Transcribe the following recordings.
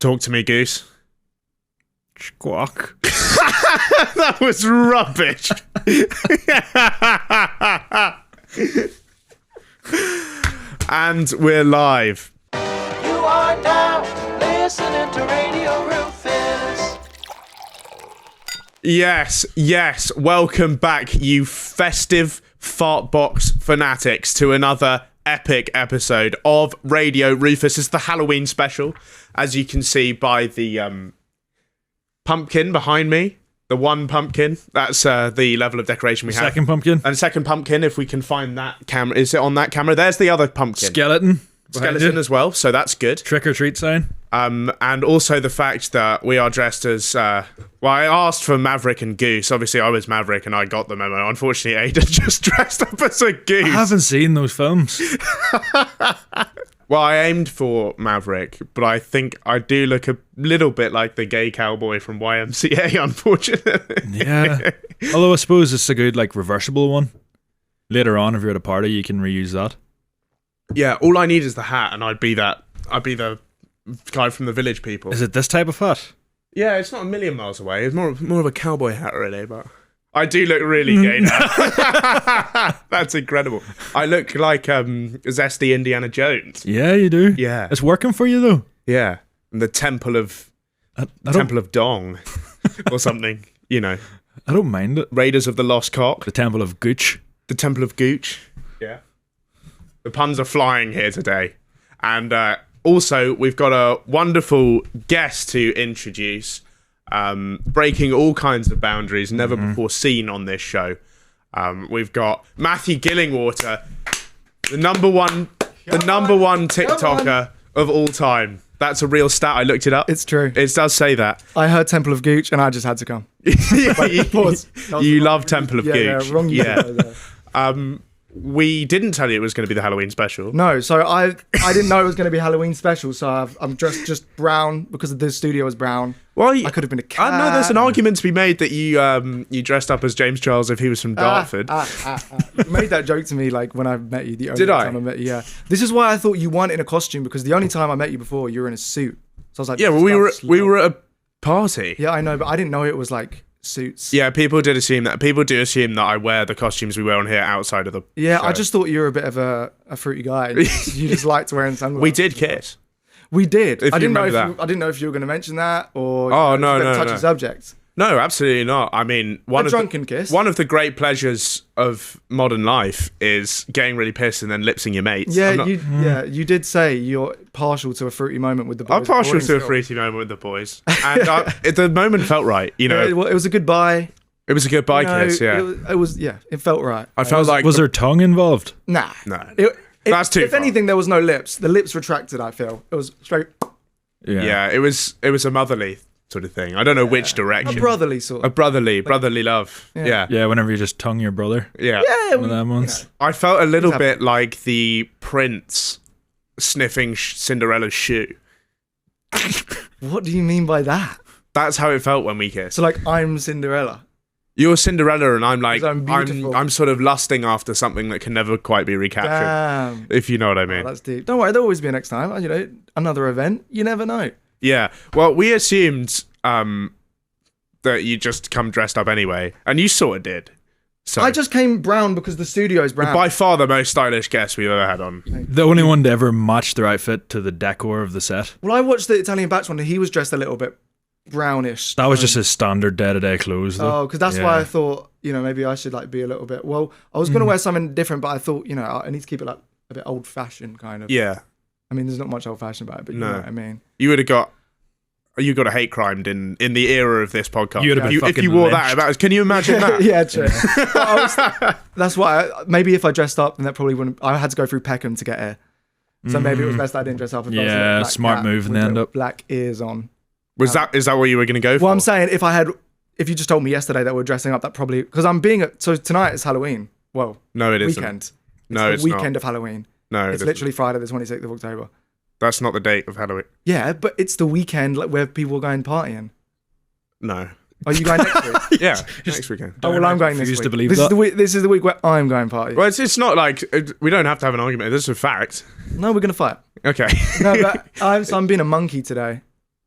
Talk to me, Goose. Squawk. That was rubbish. And we're live. You are now listening to Radio Rufus. Yes. Welcome back, you festive fartbox fanatics, to another epic episode of Radio Rufus. It's the Halloween special, as you can see by the pumpkin behind me. The one pumpkin. That's the level of decoration we have. Second pumpkin. And second pumpkin, if we can find that camera. Is it on that camera? There's the other pumpkin. Skeleton As well, so that's good. Trick or treat sign. And also the fact that we are dressed as... I asked for Maverick and Goose. Obviously, I was Maverick and I got the memo. Unfortunately, Aidan just dressed up as a goose. I haven't seen those films. Well, I aimed for Maverick, but I think I do look a little bit like the gay cowboy from YMCA, unfortunately. Yeah. Although I suppose it's a good, reversible one. Later on, if you're at a party, you can reuse that. Yeah, all I need is the hat, and I'd be the guy from the Village People. Is it this type of hat? Yeah, it's not a million miles away. It's more of a cowboy hat, really, but... I do look really gay now. That's incredible. I look like zesty Indiana Jones. Yeah, you do. Yeah. It's working for you, though. Yeah. And the Temple of Dong or something, you know. I don't mind it. Raiders of the Lost Cock. The Temple of Gooch. The Temple of Gooch. Yeah. The puns are flying here today. And also, we've got a wonderful guest to introduce. Breaking all kinds of boundaries never before seen on this show. We've got Mathew Gillingwater, the number one TikToker of all time. That's a real stat. I looked it up. It's true. It does say that. I heard Temple of Gooch and I just had to come. You love Temple of Gooch. Yeah, wrong. Yeah. We didn't tell you it was going to be the Halloween special. No, so I didn't know it was going to be Halloween special, so I'm dressed just brown because the studio was brown. Well, I could have been a cat. I know there's an argument to be made that you dressed up as James Charles if he was from Dartford. You made that joke to me when I met you. The only Did I? time I met you, yeah. This is why I thought you weren't in a costume, because the only time I met you before, you were in a suit. So I was like, Yeah, well, we were at a party. Yeah, I know, but I didn't know it was suits. Yeah, people do assume that I wear the costumes we wear on here outside of the Yeah, show. I just thought you were a bit of a fruity guy. You just liked wearing sunglasses. We did kiss. We did. If I you didn't know remember I didn't know if you were going to mention that or touchy subject. No, absolutely not. I mean, one kiss. One of the great pleasures of modern life is getting really pissed and then lipsing your mates. Yeah, you did say you're partial to a fruity moment with the boys. I'm partial to a fruity moment with the boys, and the moment felt right. You know, it was a goodbye. It was a goodbye kiss. Yeah, it was. Yeah, it felt right. I felt Was there tongue involved? Nah, no. That's too If far. anything, there was no lips. The lips retracted. I feel it was straight. Yeah, it was a motherly sort of thing. I don't know which direction. A brotherly sort of. A brotherly love. Yeah. Yeah, whenever you just tongue your brother. Yeah. Yeah, One of them ones. I felt a little bit like the prince sniffing Cinderella's shoe. What do you mean by that? That's how it felt when we kissed. So I'm Cinderella. You're Cinderella, and I'm like, 'Cause I'm beautiful. I'm sort of lusting after something that can never quite be recaptured. Damn. If you know what I mean. Oh, that's deep. Don't worry, there'll always be a next time. Another event. You never know. Yeah. Well, we assumed that you just come dressed up anyway, and you sort of did. So I just came brown because the studio's brown. by far the most stylish guest we've ever had on. The only one to ever match their outfit to the decor of the set. Well, I watched the Italian Batch one and he was dressed a little bit brownish. That was just his standard day-to-day clothes, though. Oh, because that's why I thought, maybe I should be a little bit. Well, I was going to wear something different, but I thought, I need to keep it a bit old-fashioned kind of. Yeah. I mean, there's not much old-fashioned about it, but you know what I mean. You would have got. You got a hate crimed in the era of this podcast. You would have been if you wore that, can you imagine that? Yeah, true. That's why. Maybe if I dressed up, then that probably wouldn't. I had to go through Peckham to get here, so maybe it was best I didn't dress up. If I was a black smart cat move in with the end up. black ears on. Is that what you were going to go for? Well, I'm saying if you just told me yesterday that we're dressing up, that probably because so tonight is Halloween. Well, no, it isn't. Weekend. No, it's the weekend of Halloween. No, it's literally Friday the 26th of October. That's not the date of Halloween. Yeah, but it's the weekend where people are going partying. No. Are you going next week? Yeah, next weekend. Oh, well, I'm going this week. To believe this that. is the week. This is the week where I'm going party. Well, it's not like we don't have to have an argument. This is a fact. No, we're gonna fight. Okay. No, but I'm being a monkey today.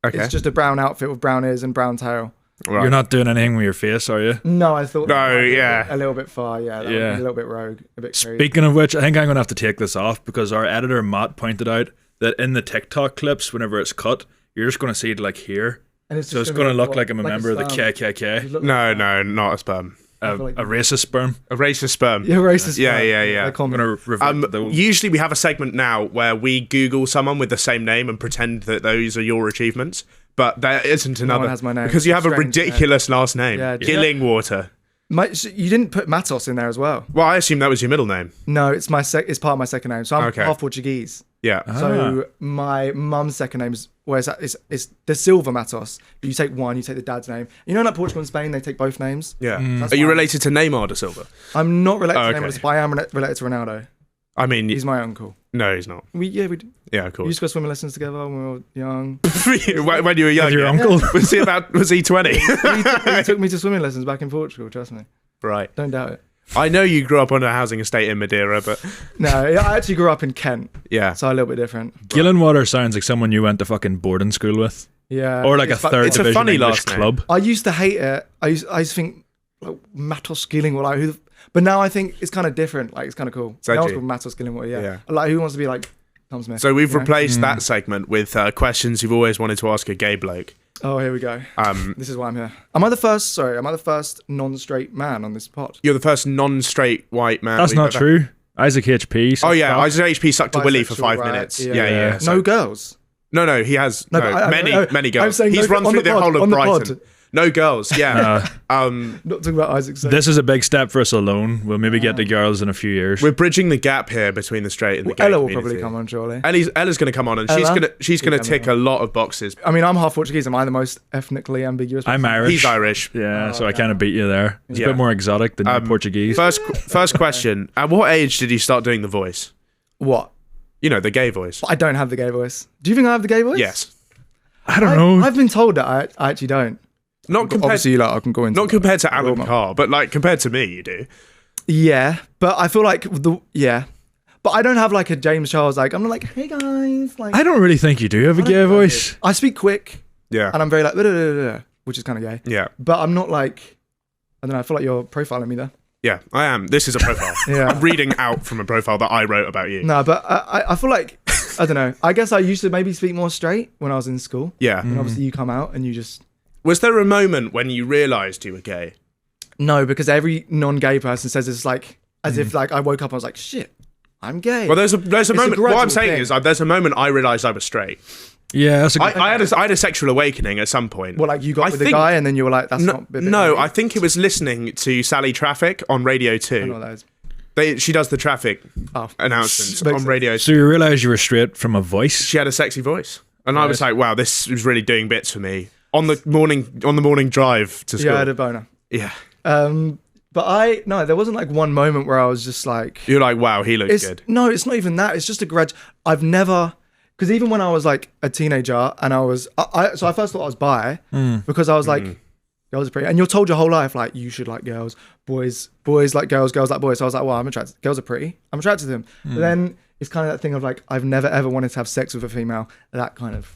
Okay. It's just a brown outfit with brown ears and brown tail. Right. You're not doing anything with your face, are you? No, I thought. No, that might be yeah. a little bit far. Yeah, that would be Yeah. a little bit rogue, a bit crazy. Speaking of which, I think I'm going to have to take this off because our editor, Matt, pointed out that in the TikTok clips, whenever it's cut, you're just going to see it like here. And So it's just going to be look what, like I'm a member of the sperm. KKK. Look No, like that. not a sperm. A feel like- racist sperm. A racist sperm. You're racist. Yeah, sperm. yeah. They call I'm me- going to revert to those. Usually we have a segment now where we Google someone with the same name and pretend that those are your achievements, but there isn't another. one has my name. Because you have a Strange ridiculous last name. Yeah, Gillingwater. So you didn't put Matos in there as well. Well, I assume that was your middle name. No, it's it's part of my second name. So I'm Okay. half Portuguese. Yeah. So my mum's second name is it's the Silva Matos. But you take one, you take the dad's name. You know, like Portugal and Spain, they take both names. Yeah. That's Are you fine. related to Neymar da Silva? I'm not related Oh, to okay. Neymar, but I am related to Ronaldo. I mean, He's my uncle. no, he's not. We Yeah, of we course. used to go swimming lessons together when we were young. when you were young, With your yeah. uncle? Was he 20? he took me to swimming lessons back in Portugal. Trust me, Right. don't doubt it. I know you grew up on a housing estate in Madeira, but No, I actually grew up in Kent, yeah. so a little bit different. Gillenwater sounds like someone you went to fucking boarding school with. Yeah, Or like a it's fu- third it's a division funny English last name. club. I used to hate it. I used to think like Matos Skilling or like who, but now I think it's kind of different. Like it's kind of cool. So No one's do you? called Matos Skilling. Yeah. Yeah. Like who wants to be like Tom Smith? So we've you know? replaced that segment with questions you've always wanted to ask a gay bloke. Oh, here we go. Um, This is why I'm here. Am I the first? Sorry, am I the first non-straight man on this pod? You're the first non-straight white man. That's we've not ever- true. Isaac HP. Oh yeah, sucked Isaac HP sucked a willy for Bisexual, 5 right? minutes. Yeah. Yeah. No girls. No, he has No, but I- many I'm girls. saying He's no- run on through the the pod, whole of on the Brighton. pod. No girls. Yeah. Not talking about Isaac. This is a big step for us alone. We'll maybe get the girls in a few years. We're bridging the gap here between the straight and the gay Ella will community. probably come on, surely. Ella's going to come on, and Ella? she's gonna She's tick a coming lot of boxes. I mean, I'm half Portuguese. Am I the most ethnically ambiguous? I'm person? Irish. He's Irish. Yeah, so I kind of beat you there. It's Yeah. a bit more exotic than Portuguese. First question: at what age did you start doing the voice? What? You know, the gay voice. I don't have the gay voice. Do you think I have the gay voice? Yes. I don't know. I've been told that I actually don't. Not compared. Obviously, like, I can go into Not compared to Alan Well, Carr, but like compared to me, you do. Yeah, but I feel like but I don't have like a James Charles. Like I'm not like, hey guys, like I don't really think you do have a gay voice. I speak quick Yeah. and I'm very like, "Blah, blah, blah, blah," which is kind of gay. Yeah. But I'm not like, I don't know. I feel like you're profiling me there. Yeah, I am. This is a profile. Yeah. I'm reading out from a profile that I wrote about you. No, but I feel like I don't know. I guess I used to maybe speak more straight when I was in school. Yeah. And obviously you come out and you just Was there a moment when you realised you were gay? no, because every non-gay person says it's like as if like I woke up and I was like, shit, I'm gay. Well, there's a moment. What I'm gradual saying thing. is, there's a moment I realised I was straight. Yeah, that's a good. I had a sexual awakening at some point. well, like you got I with the think- guy and then you were like, that's No, not. a bit no, of me. I think it was listening to Sally Traffic on Radio I don't know 2. what that is. She does the traffic Oh, announcements Makes on sense. Radio 2. So you realised you were straight from a voice? She had a sexy voice, and I was Right. like, "Wow, this is really doing bits for me." On the morning drive to school. Yeah, I had a boner. Yeah. But there wasn't like one moment where I was just like, You're like, "Wow, he looks it's good." no, it's not even that. It's just a I've never, because even when I was like a teenager and I was, so I first thought I was bi because I was like, girls are pretty, and you're told your whole life like you should like girls, boys like girls, girls like boys. So I was like, well, I'm attracted. Girls are pretty. I'm attracted to them. But then it's kind of that thing of like I've never ever wanted to have sex with a female. That kind of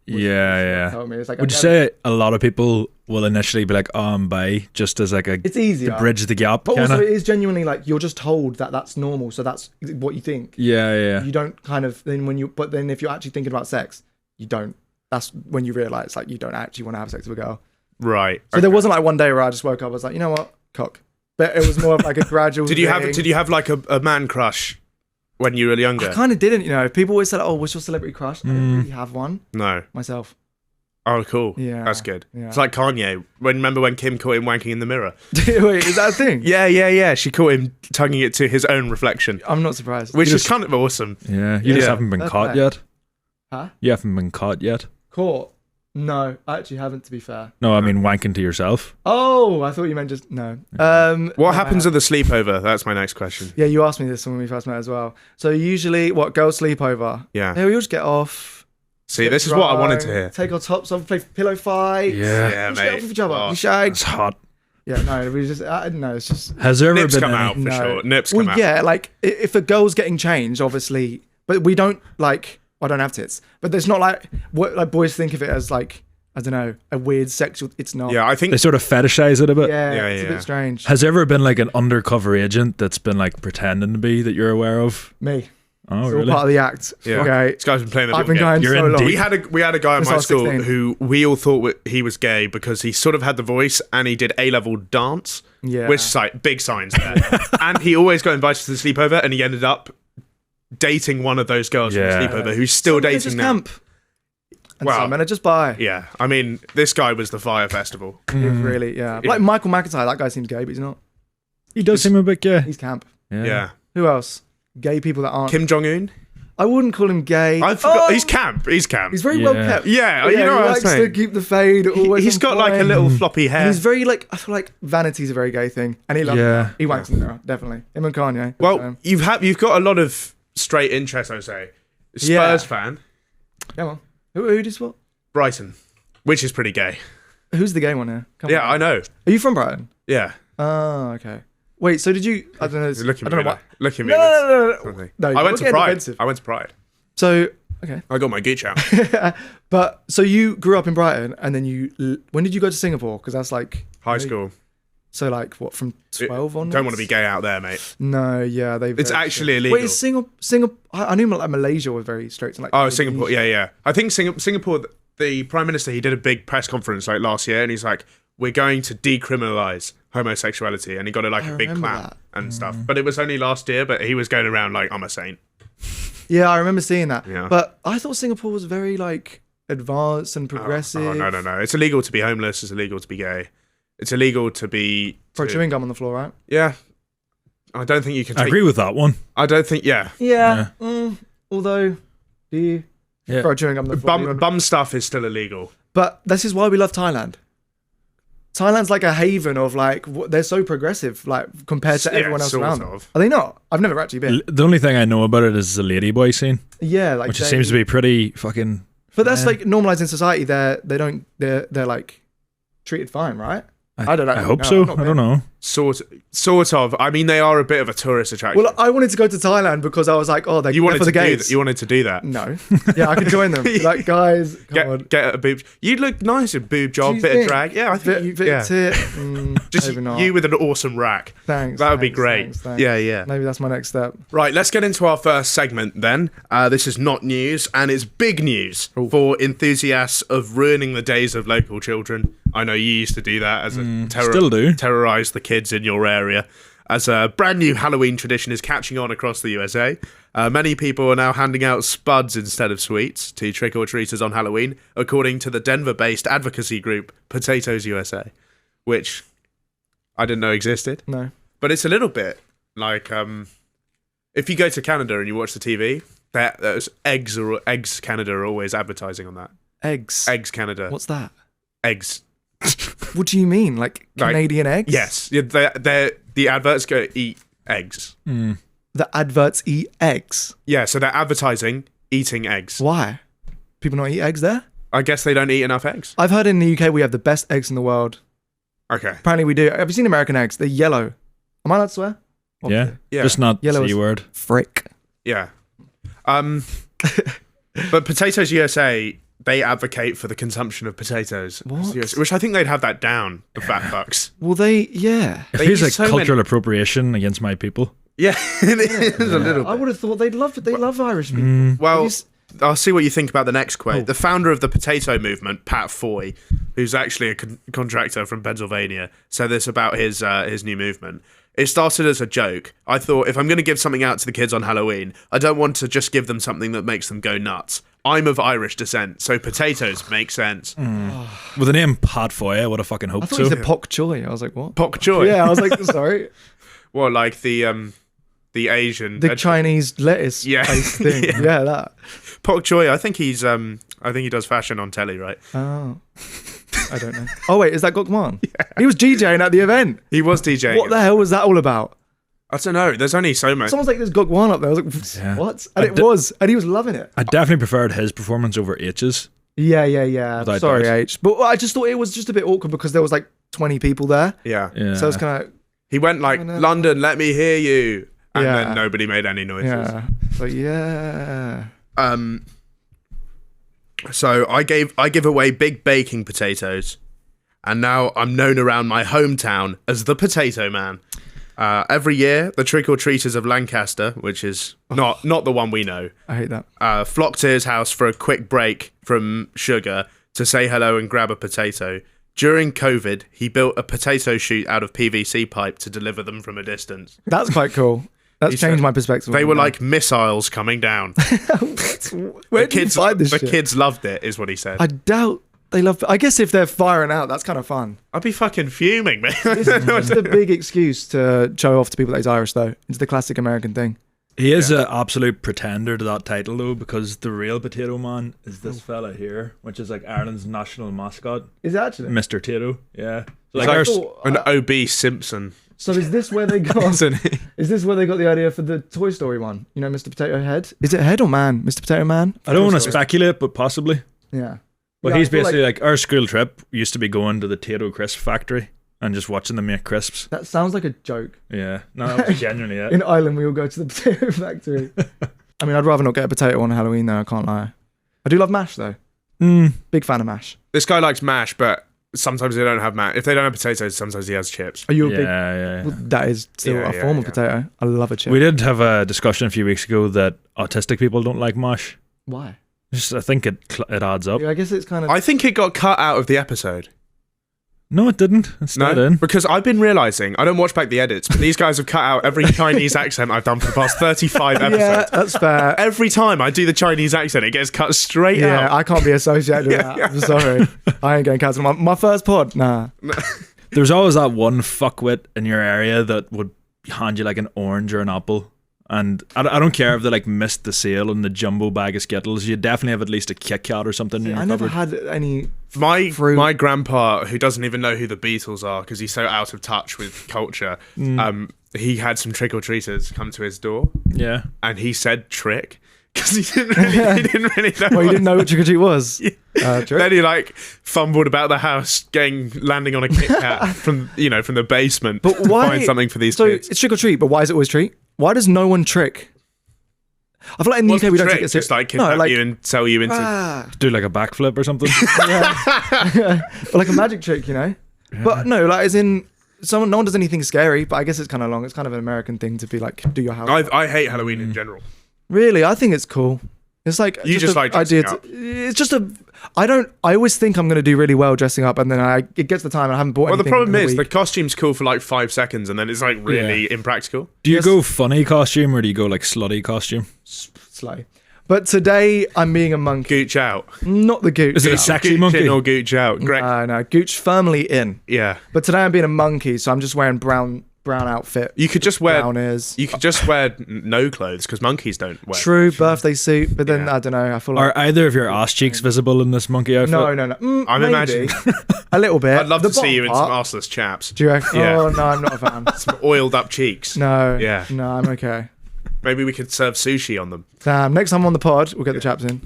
Yeah. told me. It's like Would you I've never- say a lot of people will initially be like, "Oh, I'm bi," just as like a it's easier to bridge the gap, But kind also, of? it is genuinely like you're just told that that's normal, so that's what you think. Yeah. You don't kind of but then if you're actually thinking about sex, you don't. That's when you realize like you don't actually want to have sex with a girl. Right. So there wasn't like one day where I just woke up, I was like, you know what, cock. But it was more of like a gradual. Did you thing. have like a man crush when you were younger? I kind of didn't. You know, people always say, like, "Oh, what's your celebrity crush?" I didn't really have one No. myself. Oh, cool. Yeah. That's good. Yeah. It's like Kanye. Remember when Kim caught him wanking in the mirror? Wait, is that a thing? Yeah. She caught him tonguing it to his own reflection, I'm not surprised. which is kind of awesome. Yeah. You just Yeah. haven't been That's caught fair. yet. Huh? You haven't been caught yet. Caught? No, I actually haven't. To be fair. No, I mean wanking to yourself. Oh, I thought you meant just no. What happens at the sleepover? That's my next question. Yeah, you asked me this when we first met as well. So usually, what girls sleep over? Yeah. we all just get off. See, get this is what I wanted to drunk, hear. Take our tops off, play pillow fight. Yeah, We just get off mate. with each other. Oh, We shag. It's hot. Yeah, no, we just. I don't know. It's just. Has there ever Nips been come any? out for No. sure. Nips Well, come out. yeah, like if a girl's getting changed, obviously, but we don't like. I don't have tits. But it's not like what like boys think of it as like, I don't know, a weird sexual. It's not. Yeah, I think They sort of fetishize it a bit. Yeah, Yeah, it's a yeah. bit strange. Has there ever been like an undercover agent that's been like pretending to be that you're aware of? Me. Oh, It's really? all part of the act. Yeah. Okay. this guy's been playing the I've little been game. going You're so in long. deep. We had a guy in Since my I was school 16. who we all thought he was gay because he sort of had the voice and he did A-level dance, Yeah. which is like big signs there. And he always got invited to the sleepover, and he ended up dating one of those girls Yeah. from the sleepover who's still Some men are dating just now. camp. And Wow. some men are just bi. Yeah, I mean, this guy was the Fire Festival. Really, yeah. Like Michael McIntyre, that guy seems gay, but he's not. He does seem a bit gay. He's camp. Yeah. Who else? Gay people that aren't. Kim Jong-un? I wouldn't call him gay. I forgot. Oh, He's camp. He's camp. He's very Yeah. well kept. yeah, Yeah, you know he what I'm likes to saying? keep the fade. Always He's on got like a point. little floppy hair. And he's very like, I feel like vanity's a very gay thing, and he loves Yeah. it. He wanks in the mirror, definitely. Him and Kanye. Well, you've got a lot of straight interest, I would say. Spurs Yeah. fan, come on. Who does what? Brighton, which is pretty gay. Who's the gay one here? Come Yeah, on. I know. Are you from Brighton? Yeah. Oh, okay. Wait, so did you? I don't know. You're looking I at me. don't know Like, what. look at me. No, with no, no, no, no. something. No, I you're went to getting Pride. offensive. I went to Pride. So okay, I got my gooch out. but so you grew up in Brighton, and then when did you go to Singapore? Because that's like High school. So like what from 12 onwards? Don't want to be gay out there, mate. No, yeah, they. It's actually illegal. Wait, is Singapore? I knew like Malaysia was very strict. And, like, Oh, Indonesia. Singapore. Yeah, yeah. I think Singapore. The Prime Minister, he did a big press conference like last year, and he's like, "We're going to decriminalize homosexuality," and he got like a big remember clap that. and stuff. But it was only last year. But he was going around like, "I'm a saint." Yeah, I remember seeing that. Yeah. But I thought Singapore was very like advanced and progressive. Oh, no. It's illegal to be homeless. It's illegal to be gay. It's illegal to be. Throw chewing gum on the floor, right? Yeah. I don't think you can. I agree with that one. I don't think. Yeah. Yeah. Although, do you Yeah. throw chewing gum on the floor? Bum stuff is still illegal. But this is why we love Thailand. Thailand's like a haven of like they're so progressive, like compared to Yeah, everyone else sort around. of. Them. Are they not? I've never actually been. The only thing I know about it is the ladyboy scene, Yeah, like which they, seems to be pretty fucking. But that's Yeah. like normalized in society. They're like treated fine, right? I don't know. I hope No, so. I've not I don't know. Sort of. I mean, they are a bit of a tourist attraction. Well, I wanted to go to Thailand because I was like, oh, they're you wanted for the to do gays. that. You wanted to do that. No. Yeah, I could join them. Like, guys, come on. Get a boob. You'd look nice in boob Do job, you bit think? of drag. Yeah, I think. Bit Yeah. of tit. Just maybe not. you with an awesome rack. Thanks. That would be thanks, great. thanks. Yeah, yeah. Maybe that's my next step. Right, let's get into our first segment then. This is not news, and it's big news for enthusiasts of ruining the days of local children. I know you used to do that as a Still do. terrorize the kids in your area. As a brand new Halloween tradition is catching on across the USA, many people are now handing out spuds instead of sweets to trick-or-treaters on Halloween, according to the Denver-based advocacy group Potatoes USA, which I didn't know existed. No. But it's a little bit like if you go to Canada and you watch the TV, those Eggs Canada are always advertising on that. Eggs. Eggs Canada. What's that? Eggs. What do you mean? Like Canadian eggs? Yes. Yeah, the adverts go eat eggs. The adverts eat eggs. Yeah, so they're advertising eating eggs. Why? People not eat eggs there? I guess they don't eat enough eggs. I've heard in the UK we have the best eggs in the world. Okay. Apparently we do. Have you seen American eggs? They're yellow. Am I allowed to swear? Yeah. Yeah. Just not Yellow C is- word. Frick. Yeah. But Potatoes USA, they advocate for the consumption of potatoes. What? Which I think they'd have that down, the fat fucks. Well, yeah. It They feels use like so many- cultural appropriation against my people. Yeah, it is a little I bit. would have thought they'd love it. They love Irish people. Well, Have you s- I'll see what you think about the next quote. Oh. The founder of the potato movement, Pat Foy, who's actually a contractor from Pennsylvania, said this about his new movement. It started as a joke. I thought, if I'm going to give something out to the kids on Halloween, I don't want to just give them something that makes them go nuts. I'm of Irish descent, so potatoes make sense. With the name Pat Foy, I would have fucking I hoped thought so. he said pok choy. I was like, what? Pok choy. Yeah, I was like, sorry. Well, like the Asian. The Chinese lettuce Yeah. paste thing. Yeah. Yeah, that. Pok choy. I think he does fashion on telly, right? Oh. I don't know. Oh, wait, is that Gokman? Yeah. He was DJing at the event. He was DJing. What the hell was that all about? I don't know. There's only so much. Someone's like, there's Gokman up there. I was like, Yeah. what? And it was. And he was loving it. I definitely preferred his performance over H's. Yeah. Without Sorry, doubt. H. But I just thought it was just a bit awkward because there was like 20 people there. Yeah. Yeah. So it's kind of, He went like, no. London, let me hear you. And Yeah. then nobody made any noises. yeah. So, yeah. So I give away big baking potatoes, and now I'm known around my hometown as the Potato Man. Every year, the trick-or-treaters of Lancaster, which is not the one we know, I hate that. flock to his house for a quick break from sugar to say hello and grab a potato. During COVID, he built a potato chute out of PVC pipe to deliver them from a distance. That's quite cool. That's changed my perspective. They were like missiles coming down. Where did you find this The shit? kids loved it, is what he said. I doubt they love. I guess if they're firing out, that's kind of fun. I'd be fucking fuming, man. It's just a big excuse to show off to people that he's Irish, though. It's the classic American thing. He is an absolute pretender to that title, though, because the real Potato Man is this fella here, which is like Ireland's national mascot, Is it actually? Mr. Tato. Yeah. So It's like like an obese Simpson. So is this where they got? Isn't he? Is this where they got the idea for the Toy Story one? You know, Mr. Potato Head. Is it Head or Man? Mr. Potato Man. I don't want to Toy Story. speculate, but possibly. Yeah. But Yeah, he's I feel basically like our school trip used to be going to the Tato crisp factory and just watching them make crisps. That sounds like a joke. Yeah. No, that was genuinely it. In Ireland, we all go to the potato factory. I mean, I'd rather not get a potato on Halloween, though. I can't lie. I do love mash, though. Big fan of mash. This guy likes mash, but sometimes they don't have mash. If they don't have potatoes, sometimes he has chips. Are you a big? Yeah. Well, that is still Yeah, a yeah, form of yeah. potato. I love a chip. We did have a discussion a few weeks ago that autistic people don't like mash. Why? Just, I think it adds up. Yeah, I guess it's kind of. I think it got cut out of the episode. No, it didn't. It's not in. Because I've been realising, I don't watch back the edits, but these guys have cut out every Chinese accent I've done for the past 35 episodes. Yeah, that's fair. Every time I do the Chinese accent, it gets cut straight Yeah, out. I can't be associated with that. I'm sorry. I ain't getting cancelled. My first pod, nah. There's always that one fuckwit in your area that would hand you like an orange or an apple. And I don't care if they like missed the sale on the jumbo bag of Skittles. You definitely have at least a Kit Kat or something in your I never cupboard. had any. My Fruit. my grandpa, who doesn't even know who the Beatles are because he's so out of touch with culture, he had some trick-or-treaters come to his door, Yeah. and he said trick because he didn't really know. Well, you didn't know what trick or treat was. Trick. Then he like fumbled about the house, landing on a Kit Kat from the basement. But why? To find something for these so kids. it's trick or treat, but why is it always treat? Why does no one trick? I feel like in the What's UK we the don't trick? take it Just seriously. like kidnap you and sell you into. Do like a backflip or something. Or like a magic trick, you know. Yeah. But no, like as in no one does anything scary. But I guess it's kind of long. It's kind of an American thing to be like, do your house. I hate Halloween in general. Really, I think it's cool. It's like You just a like dressing idea. up. It's just a. I always think I'm going to do really well dressing up, and then it gets the time and I haven't bought Well, the anything. problem in a is the week. costume's cool for like 5 seconds, and then it's like really impractical. Do you Yes. go funny costume or do you go like slutty costume? Slay. But today I'm being a monkey, Gooch out. not the gooch. Is it a out. sexy Gooch monkey? in or gooch out. Greg. No, gooch firmly in. Yeah. But today I'm being a monkey, so I'm just wearing brown outfit. You could just wear brown ears. You could just wear no clothes because monkeys don't wear. True birthday suit, but then Yeah. I don't know. I feel like Are either of your ass cheeks visible in this monkey outfit? no. I'm maybe. imagining. a little bit. I'd love The to see you in some bottom part. arseless chaps. Do you reckon? Yeah. Oh no, I'm not a fan. Some oiled up cheeks. No. Yeah. No, I'm okay. Maybe we could serve sushi on them. Damn. Next time on the pod, we'll get the chaps in.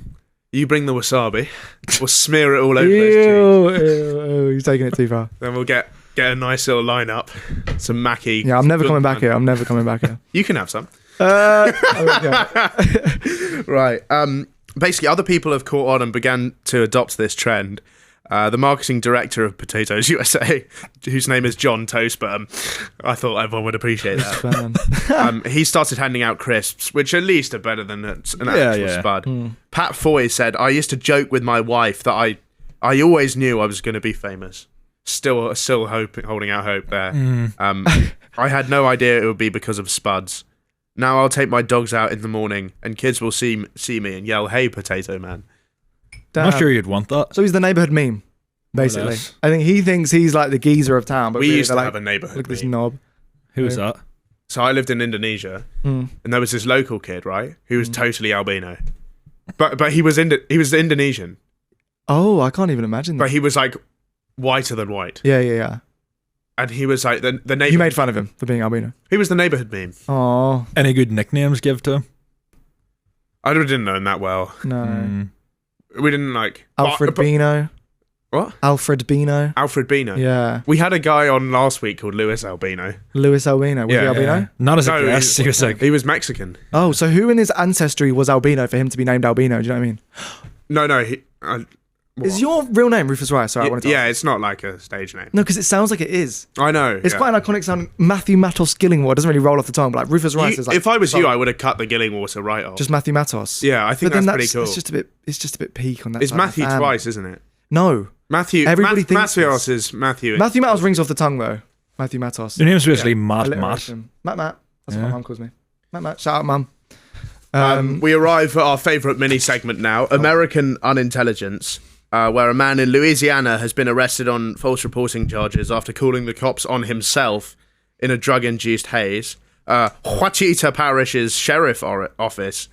You bring the wasabi. We'll smear it all over those cheeks. Ew, he's taking it too far. Then we'll get a nice little lineup. Some Mackie. Yeah, I'm never Good coming back man. here. I'm never coming back here. You can have some. Okay. Right. Basically, other people have caught on and began to adopt this trend. The marketing director of Potatoes USA, whose name is John Toastburn, I thought everyone would appreciate that. He started handing out crisps, which at least are better than an actual spud. Pat Foy said, "I used to joke with my wife that I always knew I was going to be famous. Still holding out hope there. I had no idea it would be because of spuds. Now I'll take my dogs out in the morning, and kids will see me and yell, 'Hey, Potato Man.'" I'm not sure you'd want that. So he's the neighborhood meme, basically. less. I think he thinks he's like the geezer of town, but We really used to they're have like, a neighbourhood look at this meme. knob. Who's that? So I lived in Indonesia, and there was this local kid, right, who was totally albino, but he was Indonesian, Oh, I can't even imagine that. but he was like whiter than white, Yeah. and he was like the You neighbor. made fun of him for being albino. He was the neighborhood meme. Oh, Any good nicknames give to him? I didn't know him that well. no. We didn't like Alfred Bino. What? Alfred Bino. Alfred Bino. Yeah. We had a guy on last week called Lewis Albino. Louis Albino. Was he Yeah. albino? Not as a No, guest. He was like, He was Mexican. Oh, so who in his ancestry was albino for him to be named albino? Do you know what I mean? No. Is your real name Rufus Rice? Sorry, I wanted to Yeah, ask. it's not like a stage name. No, because it sounds like it is. I know. It's quite an iconic sound. Matthew Matos Gillingwater. It doesn't really roll off the tongue, but like Rufus Rice is like. If I was you, I would have cut the Gillingwater right off. just Matthew Matos. Yeah, I think But then that's pretty cool. It's just a bit peak on that. It's side of the Mathew family. twice, isn't it? No, Matthew. Everybody thinks Matheos this. is Matthew. Matthew Matos rings off the tongue though. Matthew Matos. Your name's basically Matt. Alliteration. Matt. That's what my mum calls me. Matt. Shout out, mum. We arrive at our favourite mini segment now, American Unintelligence, where a man in Louisiana has been arrested on false reporting charges after calling the cops on himself in a drug-induced haze. Ouachita Parish's sheriff office.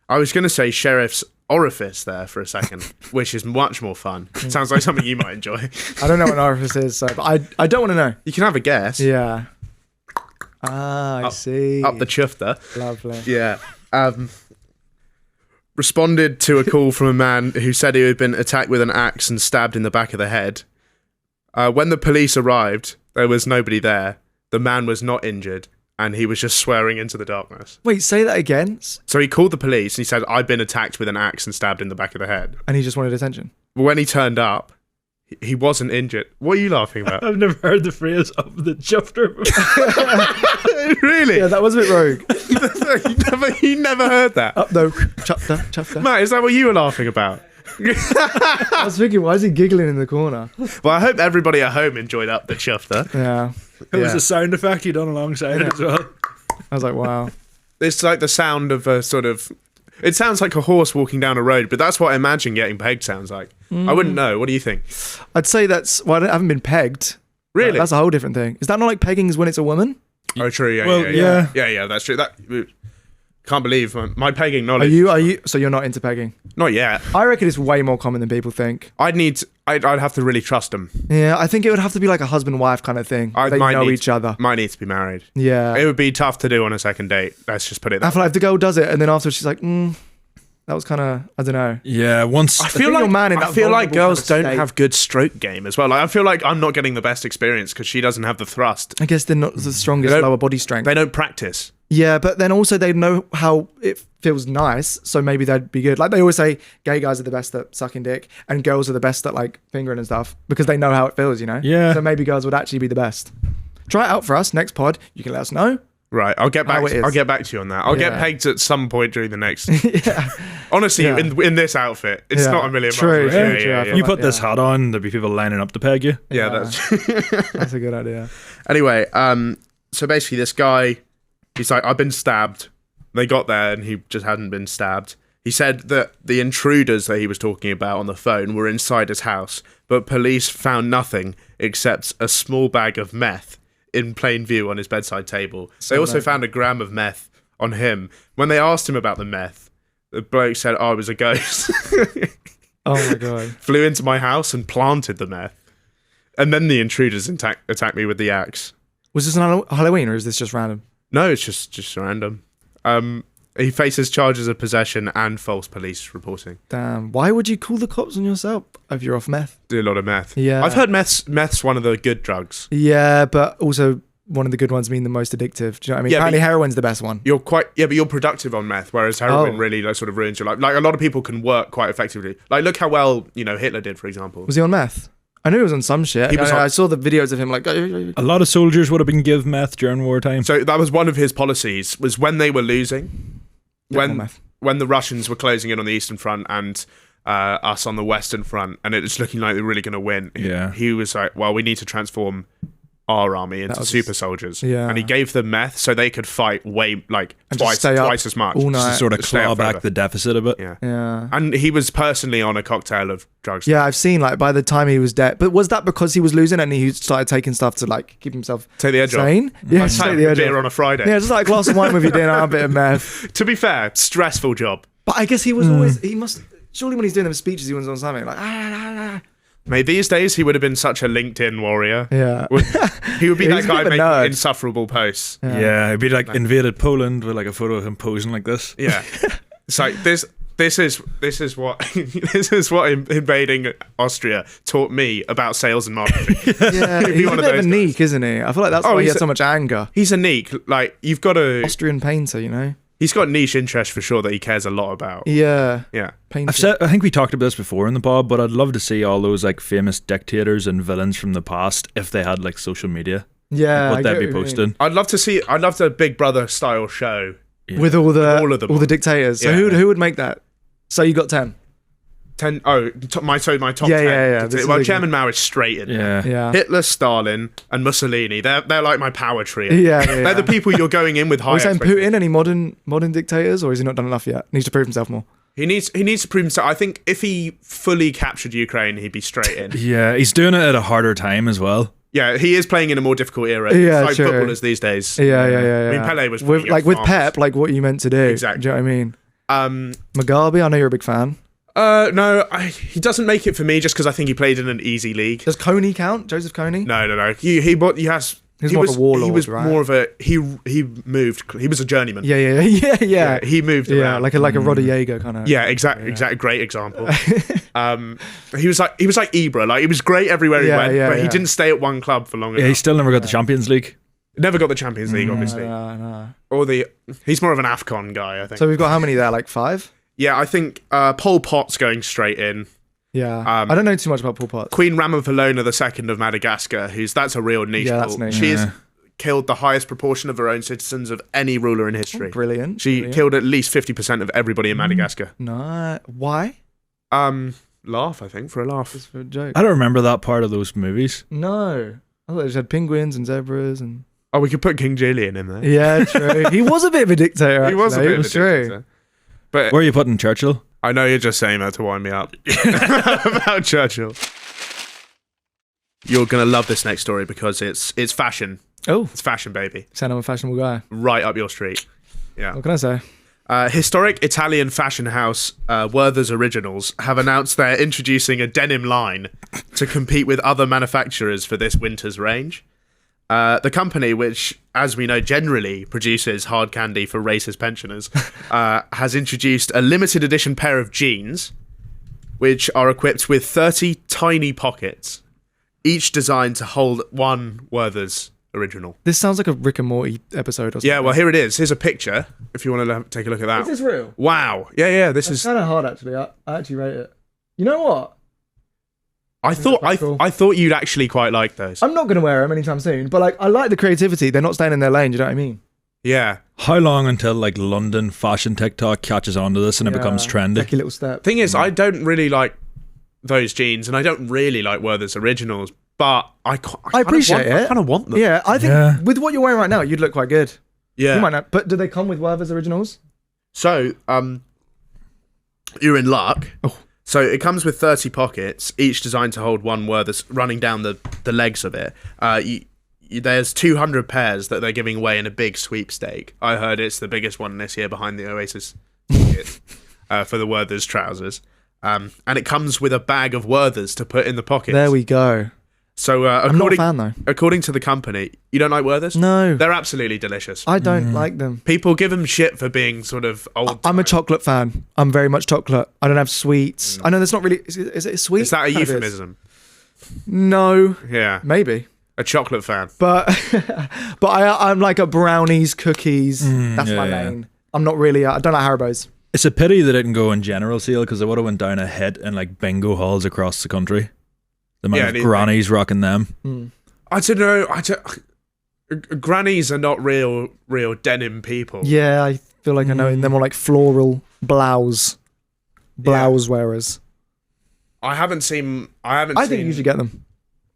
I was going to say sheriff's orifice there for a second, which is much more fun. Sounds like something you might enjoy. I don't know what an orifice is, so but I don't want to know. You can have a guess. Yeah. I see. Up the chufter. Lovely. Yeah. Responded to a call from a man who said he had been attacked with an axe and stabbed in the back of the head. When the police arrived, there was nobody there. The man was not injured, and he was just swearing into the darkness. Wait, say that again. So he called the police and he said, I've been attacked with an axe and stabbed in the back of the head. And he just wanted attention. But when he turned up, he wasn't injured. What are you laughing about? I've never heard the phrase "up the chufter." Really? Yeah, that was a bit rogue. you never heard that? Up though, chapter. Matt, is that what you were laughing about? I was thinking, why is he giggling in the corner? Well, I hope everybody at home enjoyed Up the Chufter. Yeah, It was Yeah. a sound effect you done alongside it as well. I was like, wow. It's like the sound of a sort of... It sounds like a horse walking down a road, but that's what I imagine getting pegged sounds like. I wouldn't know. What do you think? I'd say I haven't been pegged. Really? That's a whole different thing. Is that not like pegging is when it's a woman? Oh, true. Yeah, Well, yeah. Yeah, that's true. Can't believe my pegging Are knowledge. you? So you're not into pegging? Not yet. I reckon it's way more common than people think. I'd have to really trust them. Yeah, I think it would have to be like a husband-wife kind of thing. They know each other. Might need to be married. Yeah. It would be tough to do on a second date. Let's just put it I that feel way. like if the girl does it and then afterwards she's like, that was kind of, I don't know. Yeah, once I feel think like your man in I that feel like vulnerable girls kind of don't state- have good stroke game as well. Like I feel like I'm not getting the best experience because she doesn't have the thrust. I guess they're not the strongest They don't- lower body strength. They don't practice. Yeah, but then also they know how it feels nice, so maybe they'd be good. Like they always say, gay guys are the best at sucking dick, and girls are the best at like fingering and stuff because they know how it feels, you know. Yeah. So maybe girls would actually be the best. Try it out for us next pod. You can let us know. Right, I'll get back. How it is. I'll get back to you on that. I'll get Yeah. pegged at some point during the next. Yeah. Honestly, Yeah. in this outfit, it's Yeah. not a million miles True, away. true, Yeah, true. yeah, I yeah. feel you put like, this yeah. hat on, there'd be people lining up to peg you. Yeah, Yeah. That's a good idea. Anyway, so basically, this guy, he's like, I've been stabbed. They got there, and he just hadn't been stabbed. He said that the intruders that he was talking about on the phone were inside his house, but police found nothing except a small bag of meth in plain view on his bedside table. They also found a gram of meth on him. When they asked him about the meth, the bloke said, "Oh, it was a ghost." Oh my god. Flew into my house and planted the meth. And then the intruders attacked me with the axe. Was this on Halloween or is this just random? No, it's just random. He faces charges of possession and false police reporting. Damn. Why would you call the cops on yourself if you're off meth? Do a lot of meth. Yeah. I've heard meth's one of the good drugs. Yeah, but also one of the good ones mean the most addictive. Do you know what I mean? Yeah, Apparently but- heroin's the best one. But you're productive on meth, whereas heroin Oh. really like, sort of ruins your life. Like a lot of people can work quite effectively. Like look how well Hitler did, for example. Was he on meth? I knew he was on some shit. He was I on- saw the videos of him like. A lot of soldiers would have been give meth during wartime. So that was one of his policies. Was when they were losing, more when meth. the Russians were closing in on the Eastern Front and us on the Western Front, and it was looking like they were really going to win. Yeah. He was like, well, we need to transform our army into was- super soldiers. yeah. And he gave them meth so they could fight way like And just twice stay up as much. all Just night. to sort of Stay claw up back forever. the deficit a bit. Yeah. Yeah. And he was personally on a cocktail of drugs. Yeah, I've seen like by the time he was dead. But was that because he was losing and he started taking stuff to like keep himself Take the edge off. sane? Yeah, Like just take take the a edge beer off. on a Friday. Yeah, just like a glass of wine with your dinner, a bit of meth. To be fair, stressful job. But I guess he was always, he must, surely when he's doing them speeches, he was on something like, Mate, these days he would have been such a LinkedIn warrior. yeah. He would be He's that a guy bit of a making nerd. insufferable posts. Yeah, it'd be like invaded Poland with like a photo of him posing like this. Yeah. It's like this is what this is what invading Austria taught me about sales and marketing. Yeah, He'd be he's a one of bit of a those neek, isn't he? I feel like that's Oh, why he he's had so much anger. He's a neek. Like you've got to Austrian painter, you know? He's got niche interest for sure that he cares a lot about. Yeah. Yeah. Painting. I think we talked about this before in the pod, but I'd love to see all those like famous dictators and villains from the past if they had like social media. Yeah. What I they'd get be what you mean. posting. I'd love a Big Brother style show. Yeah. With all of them. the dictators. So Yeah. who would make that? So you got 10. 10. Oh, my top Yeah, 10. yeah. This is Well, a- Chairman Mao is straight in. there. Yeah. Yeah. Hitler, Stalin, and Mussolini. They're like my power trio. Yeah. They're the people you're going in with high Are we saying expectations. Putin? Any modern dictators, or has he not done enough yet? Needs to prove himself more. He needs to prove himself. I think if he fully captured Ukraine, he'd be straight in. Yeah, he's doing it at a harder time as well. Yeah, he is playing in a more difficult era. Yeah, it's like true. footballers these days. Yeah. I mean, Pele was with brilliant with France. Pep, like what you meant to do. Exactly. Do you know what I mean? Um, Mugabe, I know you're a big fan. no, he doesn't make it for me just because I think he played in an easy league. Does Coney count? Joseph Coney? No. He more of a warlord, He was right? more of a he moved. He was a journeyman. Yeah. He moved Yeah, around. like a Rodallega kind of. Yeah, exactly. Great example. He was like Ibra. Like he was great everywhere he Yeah, went, yeah, but he yeah. didn't stay at one club for long Yeah, he enough. still never got the Champions League. Never got the Champions League, obviously. No. Or he's more of an AFCON guy, I think. So we've got how many there? Like 5? Yeah, I think Pol Pot's going straight in. Yeah. I don't know too much about Pol Pot. Queen Ramavalona II of Madagascar, that's a real niche. Yeah, that's cult. niche. She's Yeah. killed the highest proportion of her own citizens of any ruler in history. Brilliant. She Brilliant. killed at least 50% of everybody in Madagascar. No. Why? Laugh, I think, for a laugh. Just for a joke. I don't remember that part of those movies. No. I thought they just had penguins and zebras and. Oh, we could put King Julian in there. Yeah, true. He was a bit of a dictator. Actually. He was a bit It of a was true. dictator. But Where are you putting Churchill? I know you're just saying that to wind me up about Churchill. You're gonna love this next story because it's fashion. Oh, It's fashion, baby. sound I'm a fashionable guy. Right up your street. Yeah. What can I say? Historic Italian fashion house Werther's Originals have announced they're introducing a denim line to compete with other manufacturers for this winter's range. The company, which, as we know, generally produces hard candy for racist pensioners, has introduced a limited edition pair of jeans, which are equipped with 30 tiny pockets, each designed to hold one Werther's Original. This sounds like a Rick and Morty episode or something. Yeah, well, here it is. Here's a picture, if you want to take a look at that. Is this real? Wow. Yeah, this It's is... kind of hard, actually. I actually rate it. You know what? I thought quite cool. I thought you'd actually quite like those. I'm not going to wear them anytime soon, but like I like the creativity. They're not staying in their lane. Do you know what I mean? Yeah. How long until like London fashion TikTok catches on to this and it becomes trendy? Lucky little step. Thing is, I don't really like those jeans, and I don't really like Werther's Originals, but I appreciate it. I kind of want them. Yeah, I think Yeah. with what you're wearing right now, you'd look quite good. Yeah. You might not, but do they come with Werther's Originals? So, you're in luck. Oh. So it comes with 30 pockets, each designed to hold one Werther's, running down the legs of it. There's 200 pairs that they're giving away in a big sweepstake. I heard it's the biggest one this year behind the Oasis kit, for the Werther's trousers. And it comes with a bag of Werther's to put in the pockets. There we go. So I'm not a fan though. according to the company, you don't like Werther's? No, They're absolutely delicious. I don't like them. People give them shit for being sort of old. I'm a chocolate fan. I'm very much chocolate. I don't have sweets. I know that's not really. Is it sweet? Is that a Kind of is. euphemism? No, Yeah, maybe. a chocolate fan. But I'm like a brownies, cookies. That's my yeah. lane. I'm not really. I don't like Haribo's. It's a pity they didn't go on general sale because they would have went down a hit in like bingo halls across the country. The amount of grannies rocking them. I don't know. Grannies are not real denim people. Yeah, I feel like I know. They're more like floral blouse wearers. I haven't seen. I think you should get them.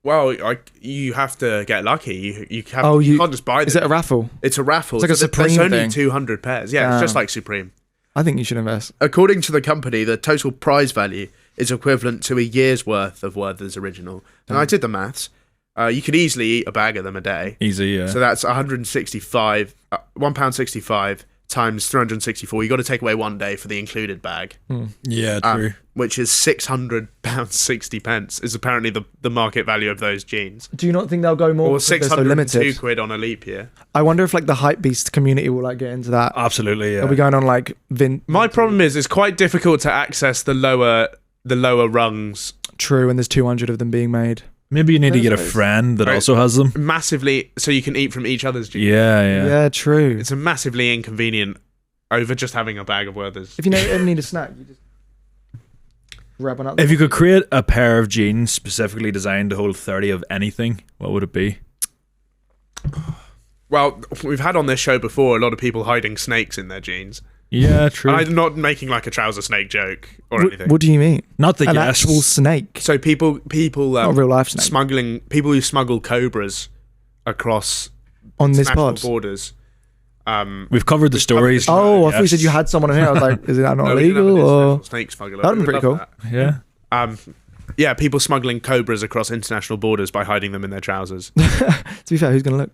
Well, you have to get lucky. You have. Oh, you can't just buy them. Is it a raffle? It's a raffle. It's like a So Supreme There's only thing. 200 pairs. Yeah, it's just Damn. like Supreme. I think you should invest. According to the company, the total prize value is equivalent to a year's worth of Werther's Original. And I did the maths. You could easily eat a bag of them a day. Easy, yeah. So that's £1.65 times 364. You got to take away one day for the included bag, yeah, true. which is £600.60 is apparently the market value of those jeans. Do you not think they'll go more? Or because they're so 602 limited. quid on a leap year. I wonder if like the hype beast community will like get into that. Absolutely, yeah. Are we going on like My problem is it's quite difficult to access the lower rungs True, and there's 200 of them being made. Maybe you need to get a Those- friend that Right. also has them. massively, so you can eat from each other's jeans. Yeah, yeah. Yeah, true. It's a massively inconvenient over just having a bag of Werthers. If you ever need a snack, you just grab one up. If you could create a pair of jeans specifically designed to hold 30 of anything, what would it be? Well, we've had on this show before a lot of people hiding snakes in their jeans. Yeah, true. And I'm not making like a trouser snake joke or anything. What do you mean? Not the An guests. actual snake, So people not a real life snake. people who smuggle cobras across On this national pod. borders. We've covered the stories. Oh, I thought you Yes. said you had someone in here. I was like, is that not No, we didn't have an illegal or? international snake smuggler. That'd be We would pretty love Yeah. that. Yeah, people smuggling cobras across international borders by hiding them in their trousers. To be fair, who's gonna look?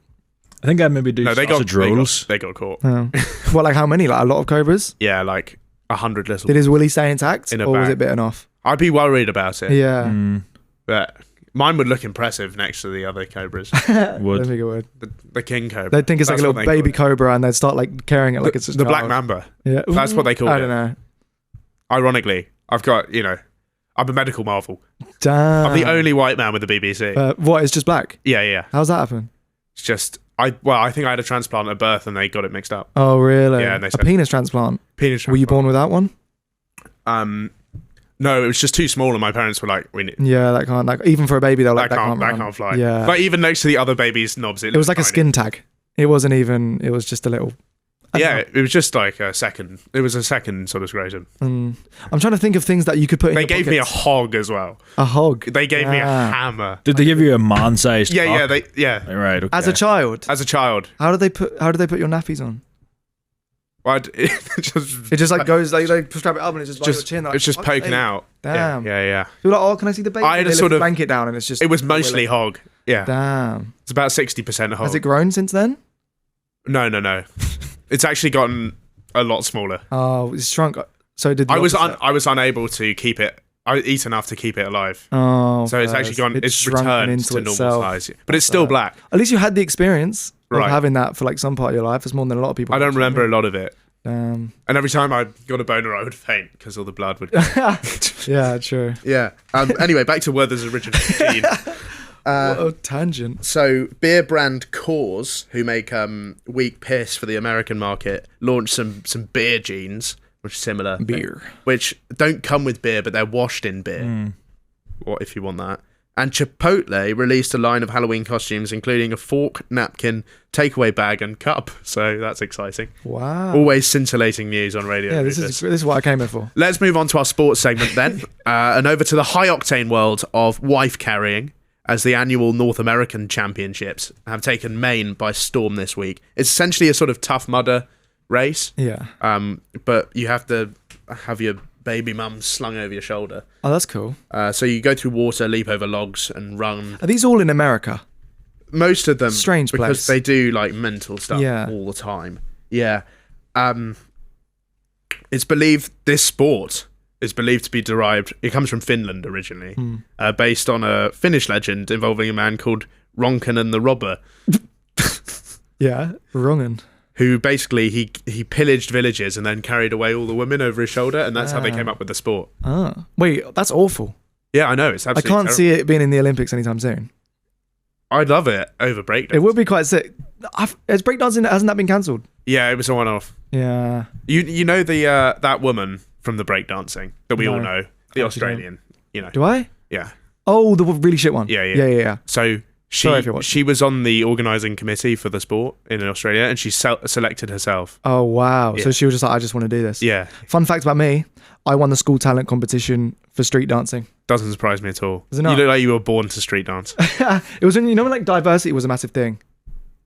I think I'd maybe do sausage rolls. They got caught. Oh. Well, like how many? Like a lot of cobras. Yeah, like 100 little. Did his willy stay intact, In a or was bag. it bitten off? I'd be worried about it. Yeah, But mine would look impressive next to the other cobras. I Would. think it would. The king cobra. They'd think it's like That's a what little they baby call it. cobra, and they'd start like carrying it like it's just the black mamba. Yeah, That's what they call I it. don't know. Ironically, I've got, I'm a medical marvel. Damn. I'm the only white man with the BBC. What? It's just black. Yeah. How's that happen? It's just, I think I had a transplant at birth and they got it mixed up. Oh, really? Yeah, and they a said- penis transplant. Penis Were you transplant. born with that one? No, it was just too small and my parents were like, Yeah, that can't. Like, even for a baby, they're like, that that can't run. fly. Yeah, But even next to the other baby's knobs, it was like a skin tag. It wasn't even. It was just a little. Yeah, it was just like a second. It was a second sort of scrotum. I'm trying to think of things that you could put in They your gave me a pockets. hog as well. A hog. They gave me a Yeah. hammer. Did they give you a man-sized Yeah, cock? yeah. Right, okay. As a child. As a child, How did they put your nappies on? well, It just like goes like they strap it up and it's just by your chin. Like, it's just fuck, poking hey. out. Damn. Yeah. You're like, oh, can I see the baby? I had a They sort lift of- the blanket down and it's just. It was mostly hog. Yeah, Damn. it's about 60% hog. Has it grown since then? No. It's actually gotten a lot smaller. Oh, it's shrunk. So did the I was opposite. unable to keep it. I eat enough to keep it alive. Oh, So it's fair. actually gone. It's shrunken returned into to normal itself. size, but it's still black. At least you had the experience of Right. having that for like some part of your life. It's more than a lot of people. I don't remember a lot of it, Damn. and every time I got a boner, I would faint because all the blood would. Yeah, true. Yeah. Anyway, back to Werther's original gene. What a tangent. So, beer brand Coors, who make weak piss for the American market, launched some beer jeans, which are similar. Beer. Which don't come with beer, but they're washed in beer. What if you want that? And Chipotle released a line of Halloween costumes, including a fork, napkin, takeaway bag, and cup. So that's exciting. Wow. Always scintillating news on radio. Yeah, this is what I came here for. Let's move on to our sports segment then, and over to the high-octane world of wife carrying, as the annual North American Championships have taken Maine by storm this week. It's essentially a sort of Tough Mudder race, Yeah. but you have to have your baby mum slung over your shoulder. Oh, that's cool. So you go through water, leap over logs, and run. Are these all in America? Most of them, Strange because place. they do like mental stuff Yeah. all the time. Yeah, it's believed this sport is believed to be derived. It comes from Finland originally, based on a Finnish legend involving a man called Ronkanen the Robber, Yeah. Wrongin. who basically he pillaged villages and then carried away all the women over his shoulder, and that's how they Ah. came up with the sport. Oh. Wait, that's awful. Yeah, I know, it's I absolutely can't terrible. see it being in the Olympics anytime soon. I'd love it over breakdance. It would be quite sick. Is breakdancing, hasn't that been cancelled? Yeah, it was a one-off. Yeah. You know the that woman from the breakdancing that we all No. know, the Australian. You know. Do I? Yeah. Oh, the really shit one. Yeah. Yeah. So Sorry if you're watching. she was on the organising committee for the sport in Australia, and she selected herself. Oh, wow. So Yeah. she was just like, I just want to do this. Yeah, Fun fact about me, I won the school talent competition for street dancing. doesn't surprise me at all. Does it not? You look like you were born to street dance. It was when, when like diversity was a massive thing.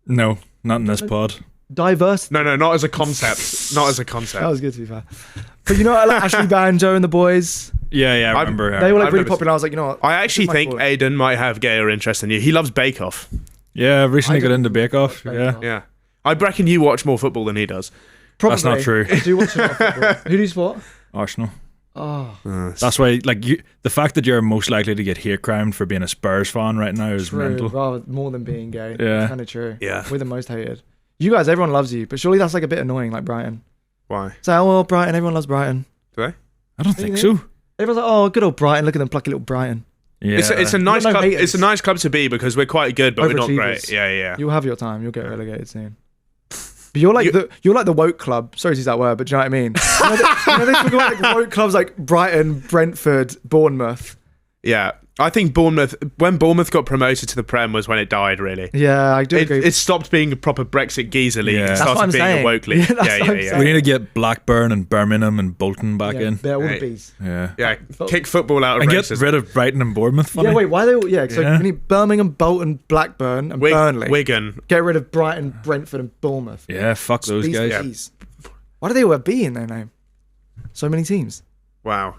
No, not in this pod. Diversity. No, not as a concept. Not as a concept. That was good to be fair. But like Ashley Banjo and the boys, Yeah, I remember. they were like I've really never popular. I was like, you know what? I actually This is my think sport. Aidan might have gayer interest than you. He loves Bake Off. Yeah, I've recently I got don't into Bake Off. Bake Yeah. Off. Yeah, I reckon you watch more football than he does. Probably. That's not true. I do watch a lot of football. Who do you support? Arsenal. Oh, That's why, like, the fact that you're most likely to get hate crimed for being a Spurs fan right now is true. mental. Rather more than being gay. Yeah. Kind of true. Yeah. We're the most hated. You guys, everyone loves you, but surely that's like a bit annoying, like Brighton. Why? So, oh, well, Brighton, everyone loves Brighton. Do they? I don't think so. Everyone's like, oh, good old Brighton. Look at them plucky little Brighton. Yeah. It's a nice no club. haters. It's a nice club to be because we're quite good, but we're not great. Overachievers. Yeah. You'll have your time. You'll get relegated soon. But you're like the woke club. Sorry to use that word, but do you know what I mean? They talk about like woke clubs like Brighton, Brentford, Bournemouth. Yeah. I think when Bournemouth got promoted to the Prem was when it died, really. Yeah, I do agree. It stopped being a proper Brexit geezer league. Yeah. It That's started what I'm being saying. a woke league. Yeah, that's what I'm yeah. saying. We need to get Blackburn and Birmingham and Bolton back in. They're all the Hey. bees. Yeah. Yeah, kick football out of And get racism. rid of Brighton and Bournemouth. Funny. Yeah, wait, why are they all... Yeah, so Yeah. we need Birmingham, Bolton, Blackburn, and Burnley. Wigan. Get rid of Brighton, Brentford, and Bournemouth. Yeah, fuck those Bees for guys. bees. Why do they all have B in their name? So many teams. Wow.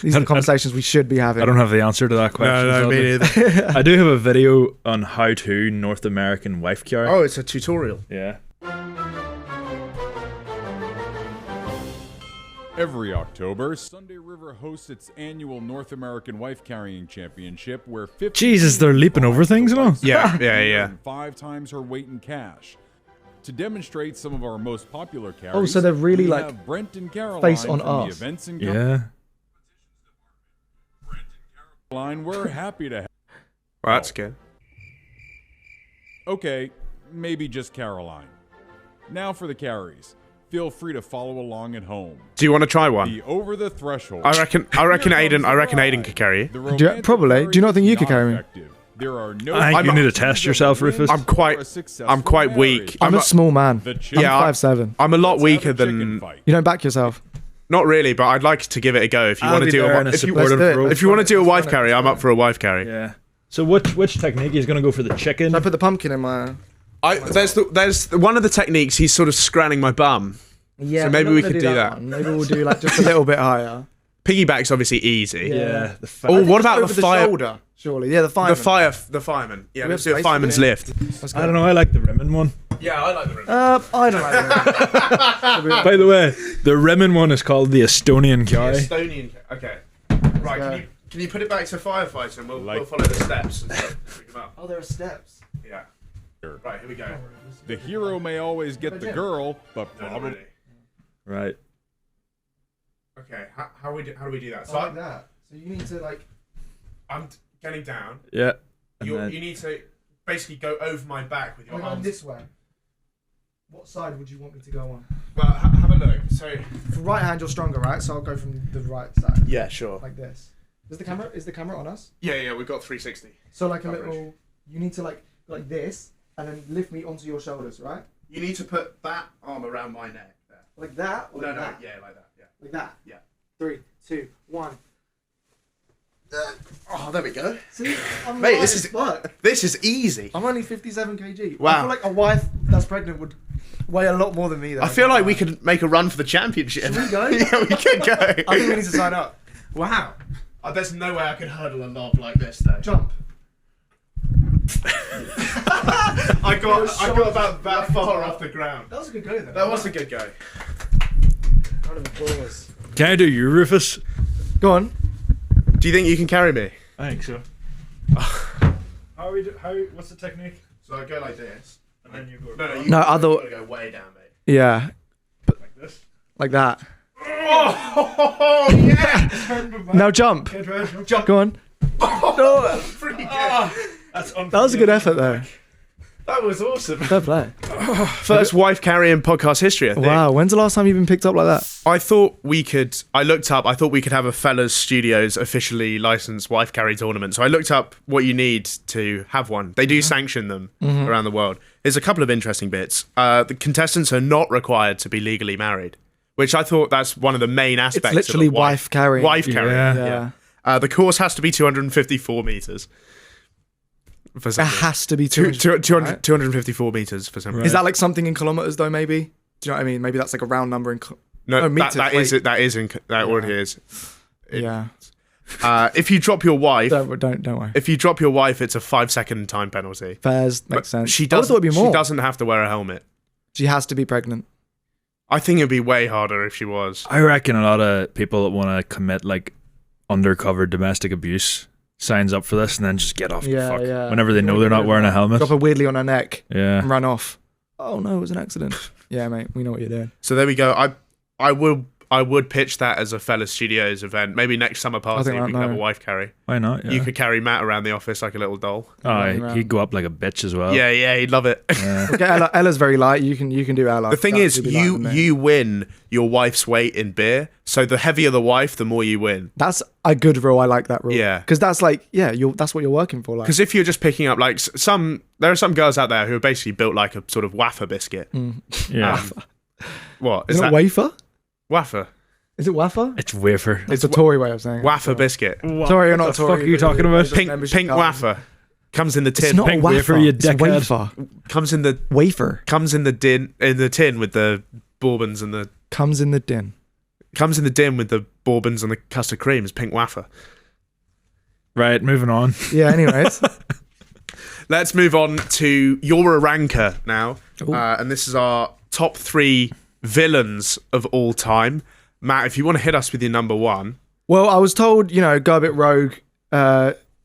These are the conversations we should be having. I don't have the answer to that question. No, me sadly. neither. I do have a video on how to North American wife carry. Oh, it's a tutorial. Yeah. Every October, Sunday River hosts its annual North American Wife Carrying Championship, where 50 Jesus, they're leaping over things, you know? Yeah. and 5 times her weight in cash. To demonstrate some of our most popular carries, Oh, so they're really, we like, have Brent and Caroline face on from the arse. events and Yeah. Caroline, we're happy to have. Well, that's good. Okay, maybe just Caroline. Now for the carries. Feel free to follow along at home. Do you want to try one? The over the threshold. I reckon Aidan could carry you. The Do you- romantic probably. carry Do you not is think you could carry me? effective. There are no. I think you need to test yourself, Rufus. I'm quite weak. I'm a small man. The Yeah, I'm 5'7". I'm a lot Let's have weaker a chicken than. fight. You don't back yourself. Not really, but I'd like to give it a go. If you I'll want to be do there in a, a if you, supportive Let's do it. role. if you want to do a Let's wife run it. carry, I'm up for a wife carry. Yeah. So which technique? He's going to go for the chicken? Should I put the pumpkin in my... There's one of the techniques. He's sort of scranning my bum. Yeah, So maybe we're we not could gonna do that. one. Maybe we'll do like just a little bit higher. Piggyback's obviously easy. Yeah. Oh, what about Over the fire? shoulder, surely. Yeah, the fireman. The fireman. Yeah, We let's have do a space for fireman's it. lift. Let's go. I don't know. I like the rimming one. Yeah, I like the rim. I don't like By the way, the rimming one is called the Estonian carry. Estonian. Okay. Right. go. Can you put it back to firefighter and we'll Like- follow the steps and stuff. Pick 'em up. Oh, there are steps. Yeah. Right. Here we go. The hero may always get the girl, but No, not probably. really. Right. Okay. How do we do that? So Like that. So you need to like... I'm getting down. Yeah. And You then, need to basically go over my back with your I'm going arms. this way. What side would you want me to go on? Well, have a look. So. For right hand, you're stronger, right? So I'll go from the right side. Yeah. Sure. Like this. Is the camera on us? Yeah. We've got 360. So like a Coverage. little... You need to like this and then lift me onto your shoulders, right? You need to put that arm around my neck. There. Like that? Or like that? Yeah, like that. Yeah. Like that? Yeah. 3, 2, 1. Oh, there we go. See? I'm Mate, light this as is- fuck. This is easy. I'm only 57 kg. Wow. I feel like a wife that's pregnant would weigh a lot more than me, though. I feel like we could make a run for the championship. Should we go? Yeah, we could go. I think we need to sign up. Wow. There's no way I could hurdle a knob like this, though. Jump. I got about that far off the ground. That was a good go, though. That was a good go. Round of applause. can I do you, Rufus? Go on. Do you think you can carry me? I think so. What's the technique? So I go like this. And then you go No, No, other- you gotta go way down, mate. Yeah. like this. Like that. Oh, yeah! Now jump. Jump. Go on. No, pretty good. That's That was a good effort, though. That was awesome. Fair play. First wife carrying podcast history, I think. Wow. When's the last time you've been picked up like that? I thought we could have a Fellas Studios officially licensed wife carry tournament. So I looked up what you need to have one. They do sanction them around the world. There's a couple of interesting bits. The contestants are not required to be legally married, which I thought that's one of the main aspects. It's literally of a wife carrying. Wife carrying. Yeah. Yeah. The course has to be 254 meters. For It some has to be 254 meters for some reason. Is that like something in kilometers though? Maybe. Do you know what I mean? Maybe that's like a round number in. No, Oh, meters, that wait. already is. Yeah. If you drop your wife, Don't worry. if you drop your wife, it's a 5-second time penalty. Fairs But makes sense. She I would've does. thought it'd be more. She doesn't have to wear a helmet. She has to be pregnant. I think it'd be way harder if she was. I reckon a lot of people that want to commit like undercover domestic abuse signs up for this and then just get off Yeah, the fuck yeah. whenever they know they're not wearing a helmet. Drop her weirdly on her neck Yeah. and run off. Oh no, it was an accident. Yeah, mate, we know what you're doing. So there we go. I I would pitch that as a Fellas Studios event. Maybe next summer party we can have a wife carry. Why not? Yeah. You could carry Matt around the office like a little doll. Oh, he'd go up like a bitch as well. Yeah, he'd love it. Okay, Ella's very light. You can do Ella. The thing is, you win your wife's weight in beer. So the heavier the wife, the more you win. That's a good rule. I like that rule. Yeah, because that's like, that's what you're working for. Like, because if you're just picking up like there are some girls out there who are basically built like a sort of wafer biscuit. Yeah. What is that? Wafer? Wafer. Is it wafer? It's wafer. It's a Tory way of saying it. Wafer biscuit. Sorry, you're not what the Tory. fuck are you talking about? Pink wafer. Comes in the tin. It's not Pink wafer, wafer, you it's dickhead. wafer. Comes in the Wafer. Comes in the tin with the bourbons and the. Comes in the din. Comes in the din with the bourbons and the custard creams. Pink wafer. Right, moving on. Yeah. Anyways. Let's move on to You're a Ranker now, and this is our top 3 villains of all time. Matt, if you want to hit us with your number 1. Well, I was told, go a bit rogue.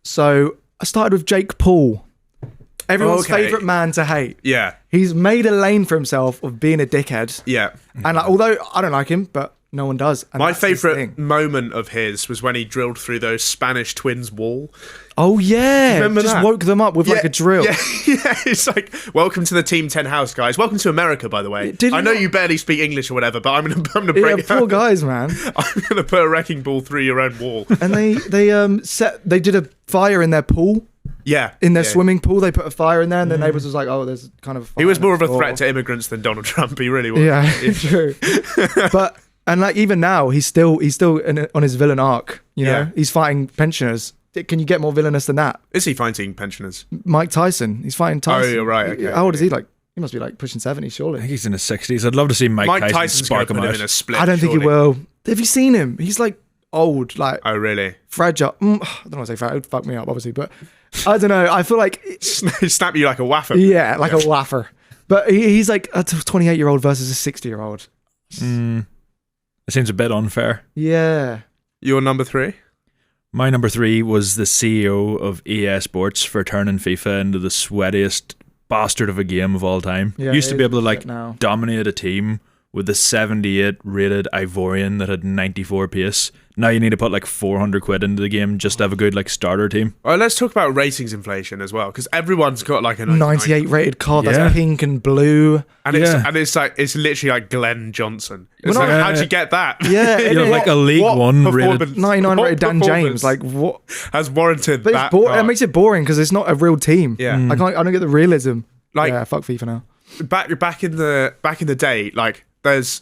So I started with Jake Paul. Everyone's favourite man to hate. Yeah. He's made a lane for himself of being a dickhead. Yeah. And although I don't like him, but no one does. And my that's his favourite thing. moment of his was when he drilled through those Spanish twins' wall. Oh, yeah. Remember just that? woke them up with like a drill. Yeah, it's like, welcome to the Team 10 house, guys. Welcome to America, by the way. I know you barely speak English or whatever, but I'm gonna break poor guys, man. I'm gonna put a wrecking ball through your own wall. And they did a fire in their pool. Yeah. In their swimming pool, they put a fire in there, and the neighbours was like, "Oh, there's kind of." A fire He was more of a floor. threat to immigrants than Donald Trump. He really was. Yeah, true. But like even now, he's still on his villain arc. You know, he's fighting pensioners. Can you get more villainous than that? Is he fighting pensioners? Mike Tyson. He's fighting Tyson. Oh, you're right. Okay. How old is he? Like, he must be like pushing 70, I surely. think he's in his 60s. I'd love to see Mike Tyson Tyson's spark gonna him put out. him in a split. I don't think he surely. will. Have you seen him? He's like old, like Oh, really? fragile. I don't want to say fragile. It would fuck me up, obviously, but I don't know. I feel like Snap you like a wafer. yeah, like a waffer. But he's like a 28-year-old versus a 60-year-old. It seems a bit unfair. Yeah. Your number 3? My number 3 was the CEO of EA Sports for turning FIFA into the sweatiest bastard of a game of all time. Yeah, Used to be able to like now. dominate a team with the 78 rated Ivorian that had 94 pace. Now you need to put like 400 quid into the game just to have a good like starter team. All right, let's talk about ratings inflation as well, because everyone's got like a 98 rated card Yeah. that's pink and blue. and it's like it's literally like Glenn Johnson. It's Well, like, no, how'd you get that? Yeah, You have like a League What One rated. performance- 99 what rated Dan performance James. Like what? has warranted But that? it card? makes it boring because it's not a real team. Yeah. I don't get the realism. Like- yeah, fuck FIFA now. back in the day, like there's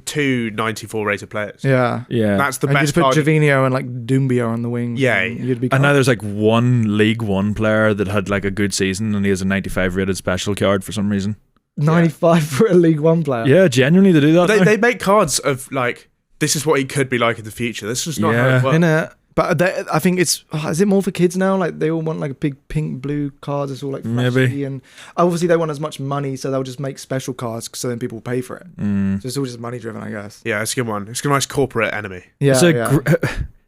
2 94 rated players. Yeah. Yeah. That's the And you best just put card. Javinho and like Doumbia on the wing. Yeah. and you'd be. And now there's like one League One player that had like a good season and he has a 95 rated special card for some reason. 95 for a League One player. Yeah, genuinely they do that. now. They make cards of like, this is what he could be like in the future. This is not how Yeah. it works. Innit? But I think it's is it more for kids now? Like they all want like a big pink blue cards. It's all like flashy Maybe. and obviously they want as much money, so they'll just make special cards so then people will pay for it. So it's all just money driven, I guess. Yeah, it's a good one. It's a nice corporate enemy. Yeah, It's a yeah.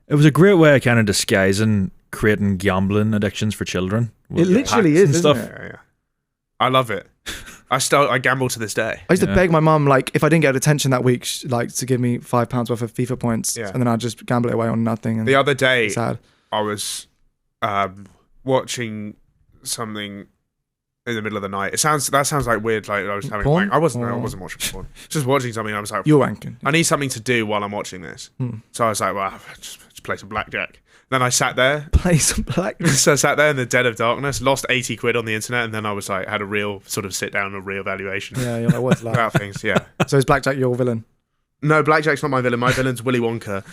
it was a great way of kind of disguising creating gambling addictions for children. It with literally packs is, and isn't stuff. it? Yeah. I love it. I gamble to this day. I used to Yeah. beg my mum, like, if I didn't get attention that week, like, to give me £5 worth of FIFA points, Yeah. and then I'd just gamble it away on nothing. And The other day, sad. I was watching something in the middle of the night. That sounds like weird. Like I was having Porn? a wank. I wasn't Or- watching porn. Just watching something. I was like, You're wanking. I need something to do while I'm watching this. So I was like, well, just play some blackjack. Then I sat there. Play some black. So I sat there in the dead of darkness, lost 80 quid on the internet, and then I was like, had a real sort of sit down, a real evaluation Yeah, you're like, what's that? about things. Yeah. So is Blackjack your villain? No, blackjack's not my villain. My villain's Willy Wonka.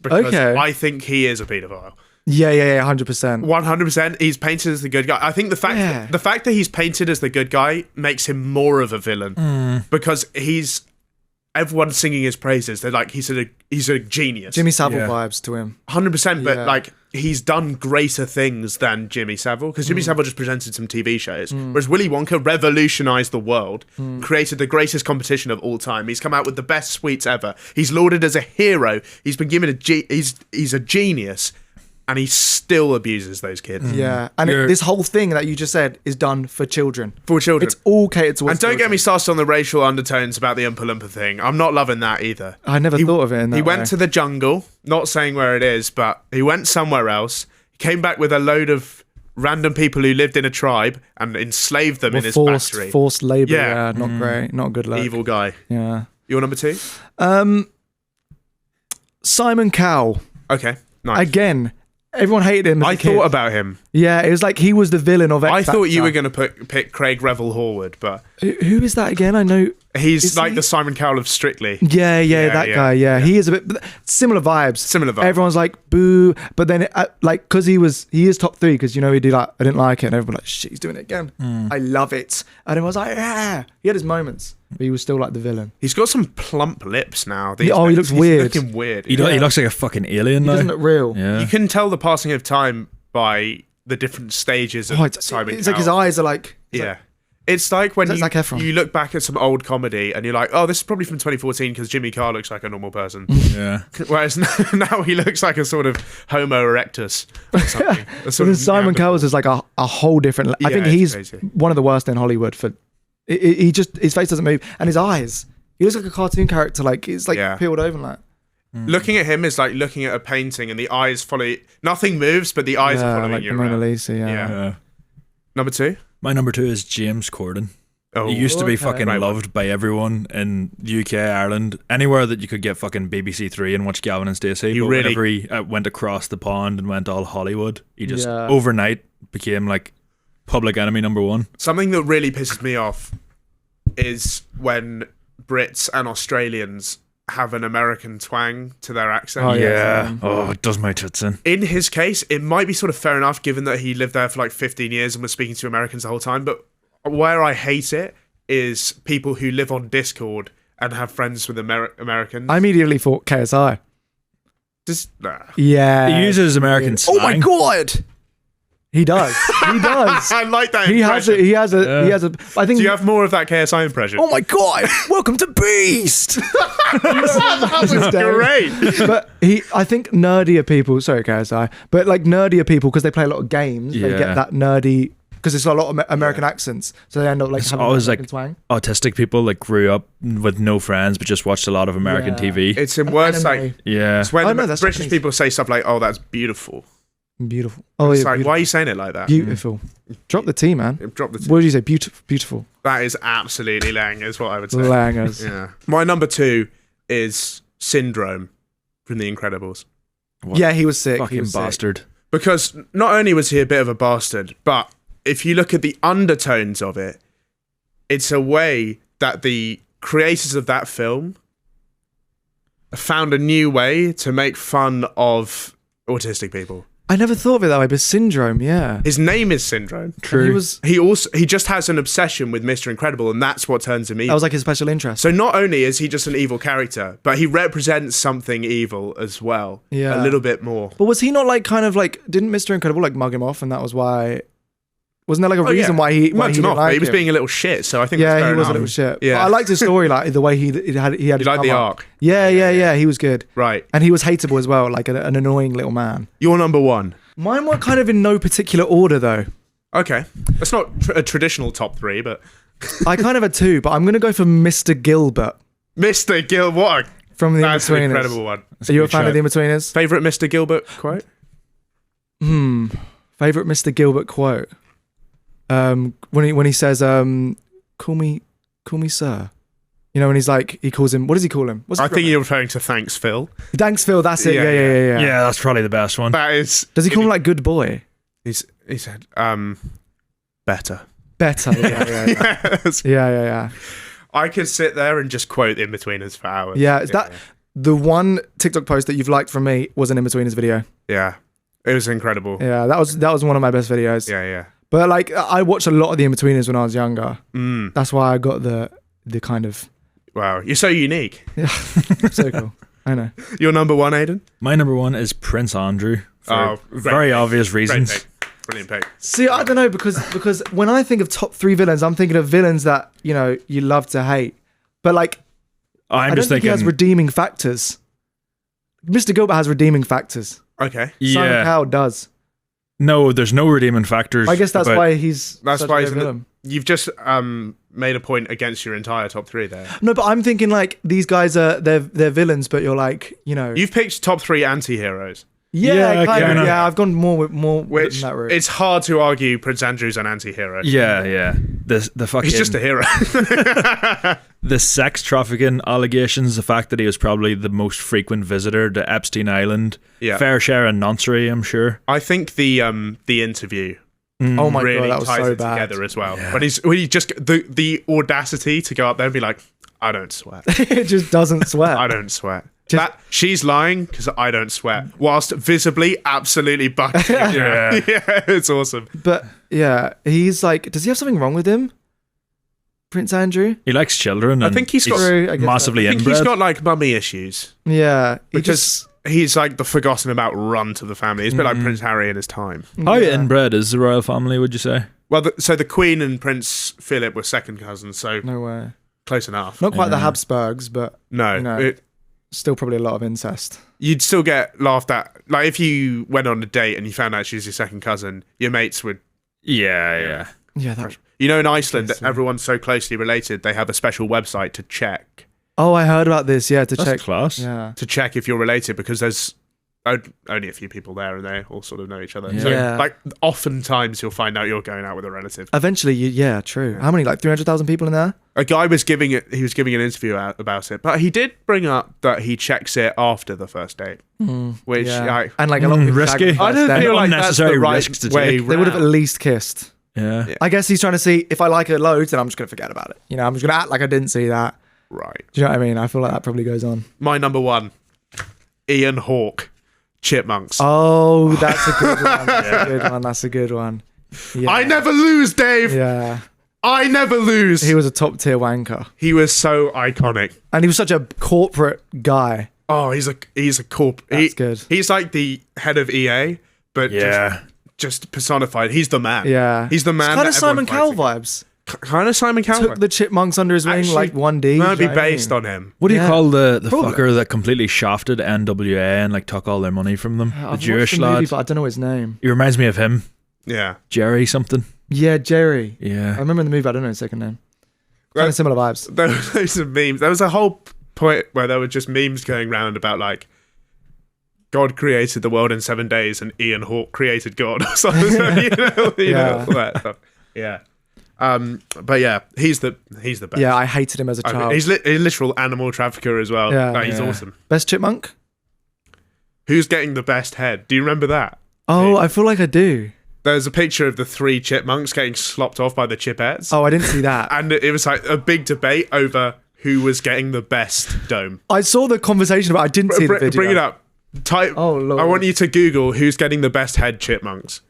Because Okay. I think he is a paedophile. Yeah, 100%. 100%. He's painted as the good guy. I think the fact that he's painted as the good guy makes him more of a villain because everyone's singing his praises. They're like, he's a genius. Jimmy Savile Yeah. vibes to him. 100%, but Yeah. like he's done greater things than Jimmy Savile because Jimmy Savile just presented some TV shows, whereas Willy Wonka revolutionized the world, created the greatest competition of all time. He's come out with the best sweets ever. He's lauded as a hero. He's been given he's a genius. and he still abuses those kids. Yeah, and this whole thing that you just said is done for children. For children. It's all catered towards And don't get children. me started on the racial undertones about the Oompa Loompa thing. I'm not loving that either. I never thought of it in that He way. went to the jungle, not saying where it is, but he went somewhere else. He came back with a load of random people who lived in a tribe and enslaved them in his factory. Forced labour, Yeah. yeah, not great, not good luck. Evil guy. Yeah. Your number 2? Simon Cowell. Okay, nice. Again, everyone hated him as I a kid. thought about him. Yeah, it was like he was the villain of X I thought you Factor. were going to pick Craig Revel Horwood, but Who is that again? I know. he's Is like he? the Simon Cowell of Strictly. Yeah, Yeah, that yeah, guy. Yeah, he is a bit similar vibes. Similar vibes. Everyone's like boo, but then like because he is top 3 because he did like I didn't like it, and everyone like shit, he's doing it again. I love it, and everyone was like yeah. He had his moments, but he was still like the villain. He's got some plump lips now. He looks weird. He's looking weird. He looks like a fucking alien He now. doesn't look real. Yeah. You can tell the passing of time by the different stages of It's Simon like his Cowell. eyes are like Yeah. It's like when Is that Zac Efron? you look back at some old comedy and you're like, oh, this is probably from 2014 because Jimmy Carr looks like a normal person. Yeah. Whereas now he looks like a sort of Homo erectus or something. A So sort then of Simon Neanderthal. Cowell's is like a whole different. I Yeah, think it's he's crazy. one of the worst in Hollywood for. He just his face doesn't move and his eyes. He looks like a cartoon character. Like it's like Yeah. peeled over like. Looking at him is like looking at a painting and the eyes follow. Nothing moves, but the eyes are following like you the Mona around. Lisa. Yeah. Yeah. Number 2? My number 2 is James Corden. Oh, He used to be okay. fucking Right one. loved by everyone in UK, Ireland, anywhere that you could get fucking BBC 3 and watch Gavin and Stacey. You But really- whenever he went across the pond and went all Hollywood, he just Yeah. overnight became like public enemy number 1. Something that really pisses me off is when Brits and Australians have an American twang to their accent. Oh, yeah. Oh, it does my tits in. In his case, it might be sort of fair enough given that he lived there for like 15 years and was speaking to Americans the whole time. But where I hate it is people who live on Discord and have friends with Americans. I immediately thought KSI. Just, nah. Yeah. He uses American Oh my slang. god. He does. He does. I like that He has impression. a. He has a. Yeah. He has a. I think. Do you have more of that KSI impression? Oh my god! Welcome to Beast. that was great. But I think nerdier people. Sorry, KSI. But like nerdier people because they play a lot of games. They Yeah. get that nerdy because it's a lot of American accents, so they end up like It's having always that like American twang. autistic people that grew up with no friends but just watched a lot of American Yeah. TV. It's in words Anime. like, Yeah. it's when Oh, no, that's British Japanese. people say stuff like, oh, that's beautiful. Beautiful. Oh It's yeah. like, beautiful. why are you saying it like that? Beautiful. Drop the T, man. Drop the What did you say? Beautiful. Beautiful. That is absolutely lang, is what I would say. Langers. Yeah. My number 2 is Syndrome from The Incredibles. Yeah, he was sick. He Fucking was sick. bastard. Because not only was he a bit of a bastard, but if you look at the undertones of it, it's a way that the creators of that film found a new way to make fun of autistic people. I never thought of it that way, but Syndrome, yeah. His name is Syndrome. He was. He just has an obsession with Mr. Incredible, and that's what turns him That evil. was like his special interest. So not only is he just an evil character, but he represents something evil as well. Yeah. A little bit more. But was he not like kind of like? Didn't Mr. Incredible like mug him off, and that was why? Wasn't there like a reason why he mugged him didn't off? But like he was him? being a little shit, so I think Yeah, that's fair he was a enough. little shit. Yeah. But I liked his story, like the way he had. He had. You like the arc? Yeah. He was good, Right. and he was hateable as well, like an annoying little man. You're number 1. Mine were kind of in no particular order though. Okay. That's not a traditional top 3, but I kind of had 2, but I'm gonna go for Mr. Gilbert Mr. Gil, what a, from the that's an Inbetweeners. incredible one. Are you a fan of the Inbetweeners? Favorite Mr. Gilbert quote? Favorite Mr. Gilbert quote. When he says, "Call me sir." You know, when he's like, he calls him. What does he call him? What's I his think real you're referring to Thanks Phil. name? Thanks, Phil. That's it. Yeah, Yeah. Yeah, that's probably the best one. That is. Does he call him like good boy? He said, better. Better. Yeah. Yes. Yeah. I could sit there and just quote In-Betweeners for hours. Yeah. Is that the one TikTok post that you've liked from me? Was an In-Betweeners video. Yeah. It was incredible. Yeah, that was one of my best videos. Yeah. But like, I watched a lot of the In-Betweeners when I was younger. That's why I got the kind of Wow. You're so unique. so cool. I know. You're number 1, Aidan? My number 1 is Prince Andrew for great very pick. obvious Great reasons. pick. Brilliant pick. See, I don't know because when I think of top 3 villains, I'm thinking of villains that you love to hate. But like, I'm I don't just think he has thinking redeeming factors. Mr. Gilbert has redeeming factors. Okay. Simon Yeah. Cowell does. No, there's no redeeming factors. I guess that's but why he's. That's such why a he's great villain. you've just made a point against your entire top 3 there. No, but I'm thinking like these guys are they're villains, but you're like You've picked top 3 anti-heroes, Yeah, kind of. kinda. Yeah, I've gone more which than that route. it's hard to argue Prince Andrew's an anti-hero. Yeah. The fucking He's just a hero. the sex trafficking allegations, the fact that he was probably the most frequent visitor to Epstein Island, Yeah. fair share of noncery, I'm sure. I think the interview Oh my really god, that was ties so it bad. together as well. When he just the audacity to go up there and be like, I don't sweat. It just doesn't sweat. I don't sweat. That she's lying because I don't sweat, whilst visibly absolutely bucking. Yeah. Yeah, it's awesome. But yeah, he's like, does he have something wrong with him, Prince Andrew? He likes children. I And think he's got. True, I guess massively I think inbred. he's got like mummy issues Yeah, he because he's like the forgotten about run to the family. It's a bit like Prince Harry in his time. How yeah. inbred is the royal family, would you say? Well, so the Queen and Prince Philip were second cousins, so No way. close enough. Not quite the Habsburgs, but No, you know. Still probably a lot of incest. you'd still get laughed at. Like if you went on a date and you found out she was your second cousin, your mates would. Yeah. Yeah, that. You know, in Iceland, everyone's so closely related. They have a special website to check Oh, I heard about this. Yeah, to That's check. class. Yeah. if you're related because there's only a few people there and they all sort of know each other. So, Yeah. like, oftentimes you'll find out you're going out with a relative. Eventually, yeah, true. How many? Like 300,000 people in there? A guy was giving an interview about it, but he did bring up that he checks it after the first date, which Yeah. And like a lot of people risky. sacrifice I don't then. feel like that's the Unnecessary right risks to way. take. They would have at round. least kissed. Yeah. I guess he's trying to see if I like her loads, then I'm just going to forget about it. You know, I'm just going to act like I didn't see that. Right. Do you know what I mean? I feel like that probably goes on. My number 1, Ian Hawke, Chipmunks. Oh, that's a good one. That's a good one. That's a good one. Yeah. I never lose, Dave. Yeah. I never lose. He was a top tier wanker. He was so iconic. And he was such a corporate guy. Oh, he's a corp. That's good. He's like the head of EA, but Yeah. just personified. He's the man. Yeah. He's the man. Kind of Simon Cowell vibes. Kind of Simon Cowell. Took the chipmunks under his wing Actually, like 1D. might be do you know what I based mean? on him. What do you Yeah. call the Probably. fucker that completely shafted NWA and like took all their money from them? I've The watched Jewish the movie, lad. but I don't know his name. He reminds me of him. Yeah. Jerry something. Yeah, Jerry. I Yeah. remember in the movie, but I don't know his second name. Kind of similar vibes. There were loads of memes. There was a whole point where there were just memes going around about like God created the world in 7 days and Ian Hawke created God or something. you know, Yeah. all that stuff. Yeah. But yeah, he's the best. Yeah, I hated him as a I mean, child. he's a literal animal trafficker as well. Yeah. Like, he's Yeah. awesome. Best chipmunk? Who's getting the best head? Do you remember that? Oh, I feel like I do. There's a picture of the 3 chipmunks getting slopped off by the chipettes. Oh, I didn't see that. And it was like a big debate over who was getting the best dome. I saw the conversation, but I didn't see the video. Bring it up. Type. Oh, Lord. I want you to Google who's getting the best head chipmunks.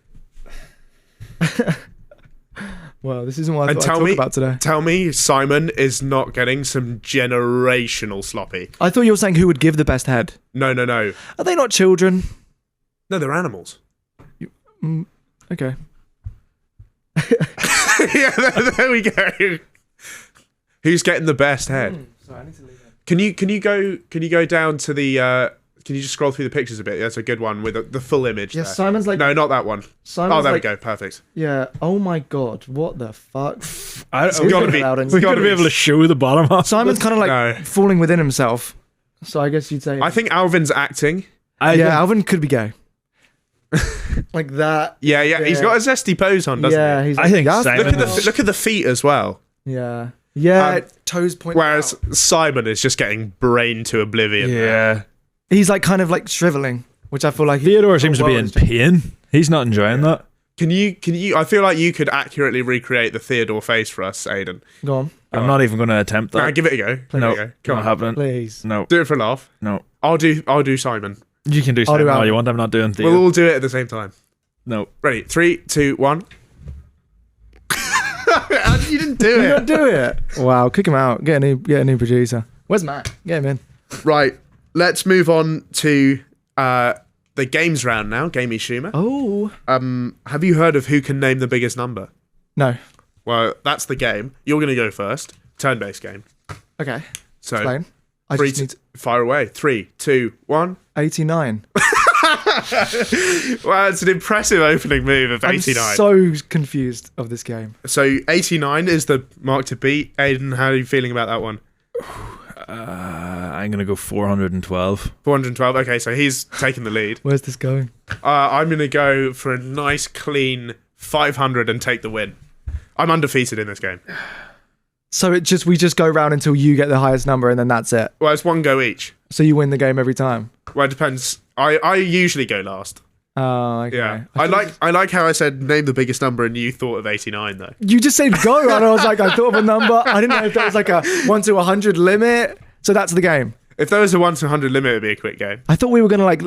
Well, this isn't what I And thought I'd talk about today. tell me Simon is not getting some generational sloppy. I thought you were saying who would give the best head. No. No, Are they not children? they're animals. Okay. Yeah, there we go. Who's getting the best head? Sorry, I need to leave it. Can you go down to the can you just scroll through the pictures a bit? That's a good one with the full image Yeah, there. Simon's like... No, not that one. Simon's Oh, there like, we go. Perfect. Yeah. Oh my God. What the fuck? We've gotta be- we got to be able to show the bottom half. Simon's kind of like No. falling within himself. So I guess you'd say... I think Alvin's acting. yeah, Alvin could be gay. Like that. Yeah. He's got a zesty pose on, doesn't Yeah, he? he's I like, think "Yeah, Simon Look at the feet as well. Yeah. Yeah, Um, toes point Whereas out. Simon is just getting brained to oblivion. Yeah. He's like kind of like shriveling, which I feel like... Theodore seems to be in is- pain. He's not enjoying that. Can you? I feel like you could accurately recreate the Theodore face for us, Aidan. Go on, I'm not even going to attempt Nah, that. give it a go. No, Give it a go. Come not on. happening. please. No, Do it for a laugh. no. I'll do Simon. You can do I'll something do all Alan. you want. I'm not doing Theo. We'll all do it at the same time. No. Ready? 3, 2, 1. You didn't do You it. don't do it. Wow, kick him out. Get a new producer. Where's Matt? Get him in. Right. Let's move on to the games round now. Gamey Schumer. Oh. Have you heard of who can name the biggest number? No. Well, that's the game. You're going to go first. Turn-based game. Okay. So Explain. I three, just need to... Fire away. 3, 2, 1. 89. Wow, it's an impressive opening move of 89. I'm so confused of this game. So 89 is the mark to beat. Aidan, how are you feeling about that one? I'm going to go 412. 412. Okay, so he's taking the lead. Where's this going? I'm going to go for a nice, clean 500 and take the win. I'm undefeated in this game. So we just go round until you get the highest number and then that's it. Well, it's one go each. So you win the game every time. Well, it depends. I usually go last. Oh, okay. Yeah. I like how I said name the biggest number and you thought of 89 though. You just said go, and I was like, I thought of a number. I didn't know if there was like a 1 to 100 limit. So that's the game. If there was a 1 to 100 limit, it'd be a quick game. I thought we were gonna like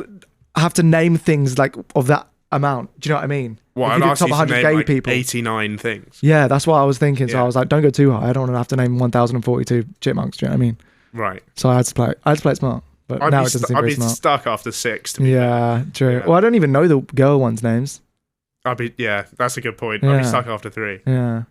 have to name things like of that amount. Do you know what I mean? Well, If I'd you did ask you to name gay like people. 89 things. Yeah, that's what I was thinking. So Yeah. I was like, don't go too high. I don't want to have to name 1,042 chipmunks. Do you know what I mean? Right. So I had to play it smart. But now it doesn't seem I'd very be smart. stuck after 6. To be fair. Yeah, true. Yeah. Well, I don't even know the girl ones' names. Yeah, that's a good point. I'd be Yeah. stuck after 3. Yeah.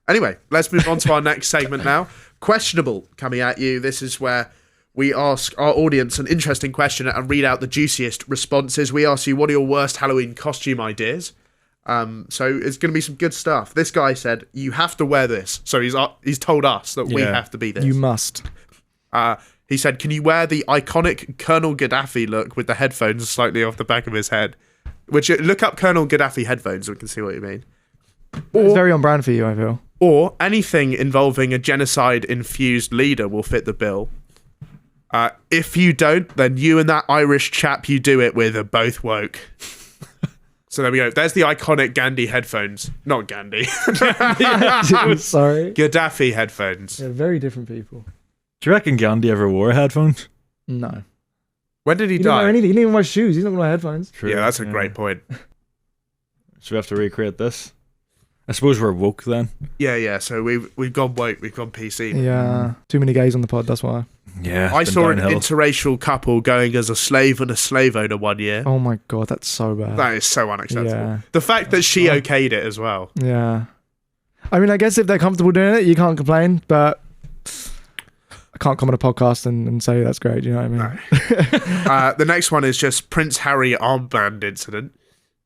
Anyway, let's move on to our next segment now. Questionable coming at you. This is where we ask our audience an interesting question and read out the juiciest responses. We ask you, what are your worst Halloween costume ideas? So it's going to be some good stuff. This guy said, you have to wear this. So he's told us that we Yeah. have to be this. You must. He said, can you wear the iconic Colonel Gaddafi look with the headphones slightly off the back of his head? Look up Colonel Gaddafi headphones and we can see what you mean. It's very on brand for you, I feel. Or anything involving a genocide-infused leader will fit the bill. If you don't, then you and that Irish chap you do it with are both woke. So there we go. There's the iconic Gandhi headphones. Not Gandhi. I'm sorry. Gaddafi headphones. They're very different people. Do you reckon Gandhi ever wore headphones? No. When did he He didn't wear die? anything. He didn't even wear shoes. He's not going to wear headphones. True. Yeah, that's a great point. So we have to recreate this? I suppose we're woke then. Yeah. So we've gone woke. We've gone PC. Yeah. Too many gays on the pod, that's why. Yeah. I it's been saw an downhill. interracial couple going as a slave and a slave owner one year. Oh my God, that's so bad. That is so unacceptable. Yeah. The fact that she okayed it as well. Yeah. I mean, I guess if they're comfortable doing it, you can't complain, but I can't come on a podcast and say that's great. Do you know what I mean? The next one is just Prince Harry armband incident,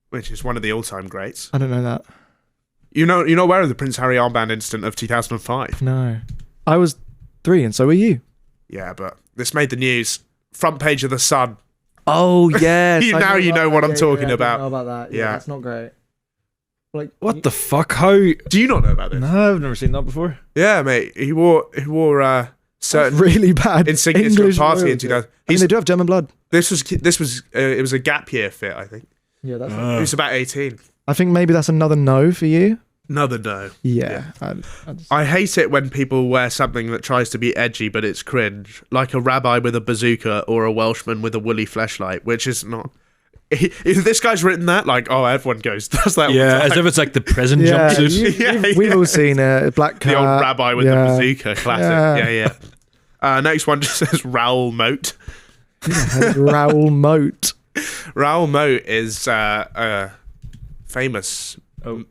which is one of the all-time greats. I don't know that. You're not aware of the Prince Harry armband incident of 2005? No. I was 3 and so were you. Yeah, but this made the news. Front page of the Sun. Oh, yes. Now you know what I'm talking about. I know about that. Yeah. That's not great. Like, What the fuck? How? Do you not know about this? No, I've never seen that before. Yeah, mate. He wore certain really bad insignias to a English party in royalty. 2000. I mean, they do have German blood. This was it was a gap year fit, I think. Yeah, that's. He was about 18. I think maybe that's another no for you. Another no. Yeah. I hate it when people wear something that tries to be edgy but it's cringe, like a rabbi with a bazooka or a Welshman with a woolly fleshlight, which is not. If this guy's written that, like, oh, everyone does that. all the Yeah, time. as if it's like the prison Yeah, jumpsuit. we've all seen it. Black cat. The old rabbi with yeah. the bazooka, classic. Yeah. Next one just says Raoul Moat. Raoul Moat. Raoul Moat is a famous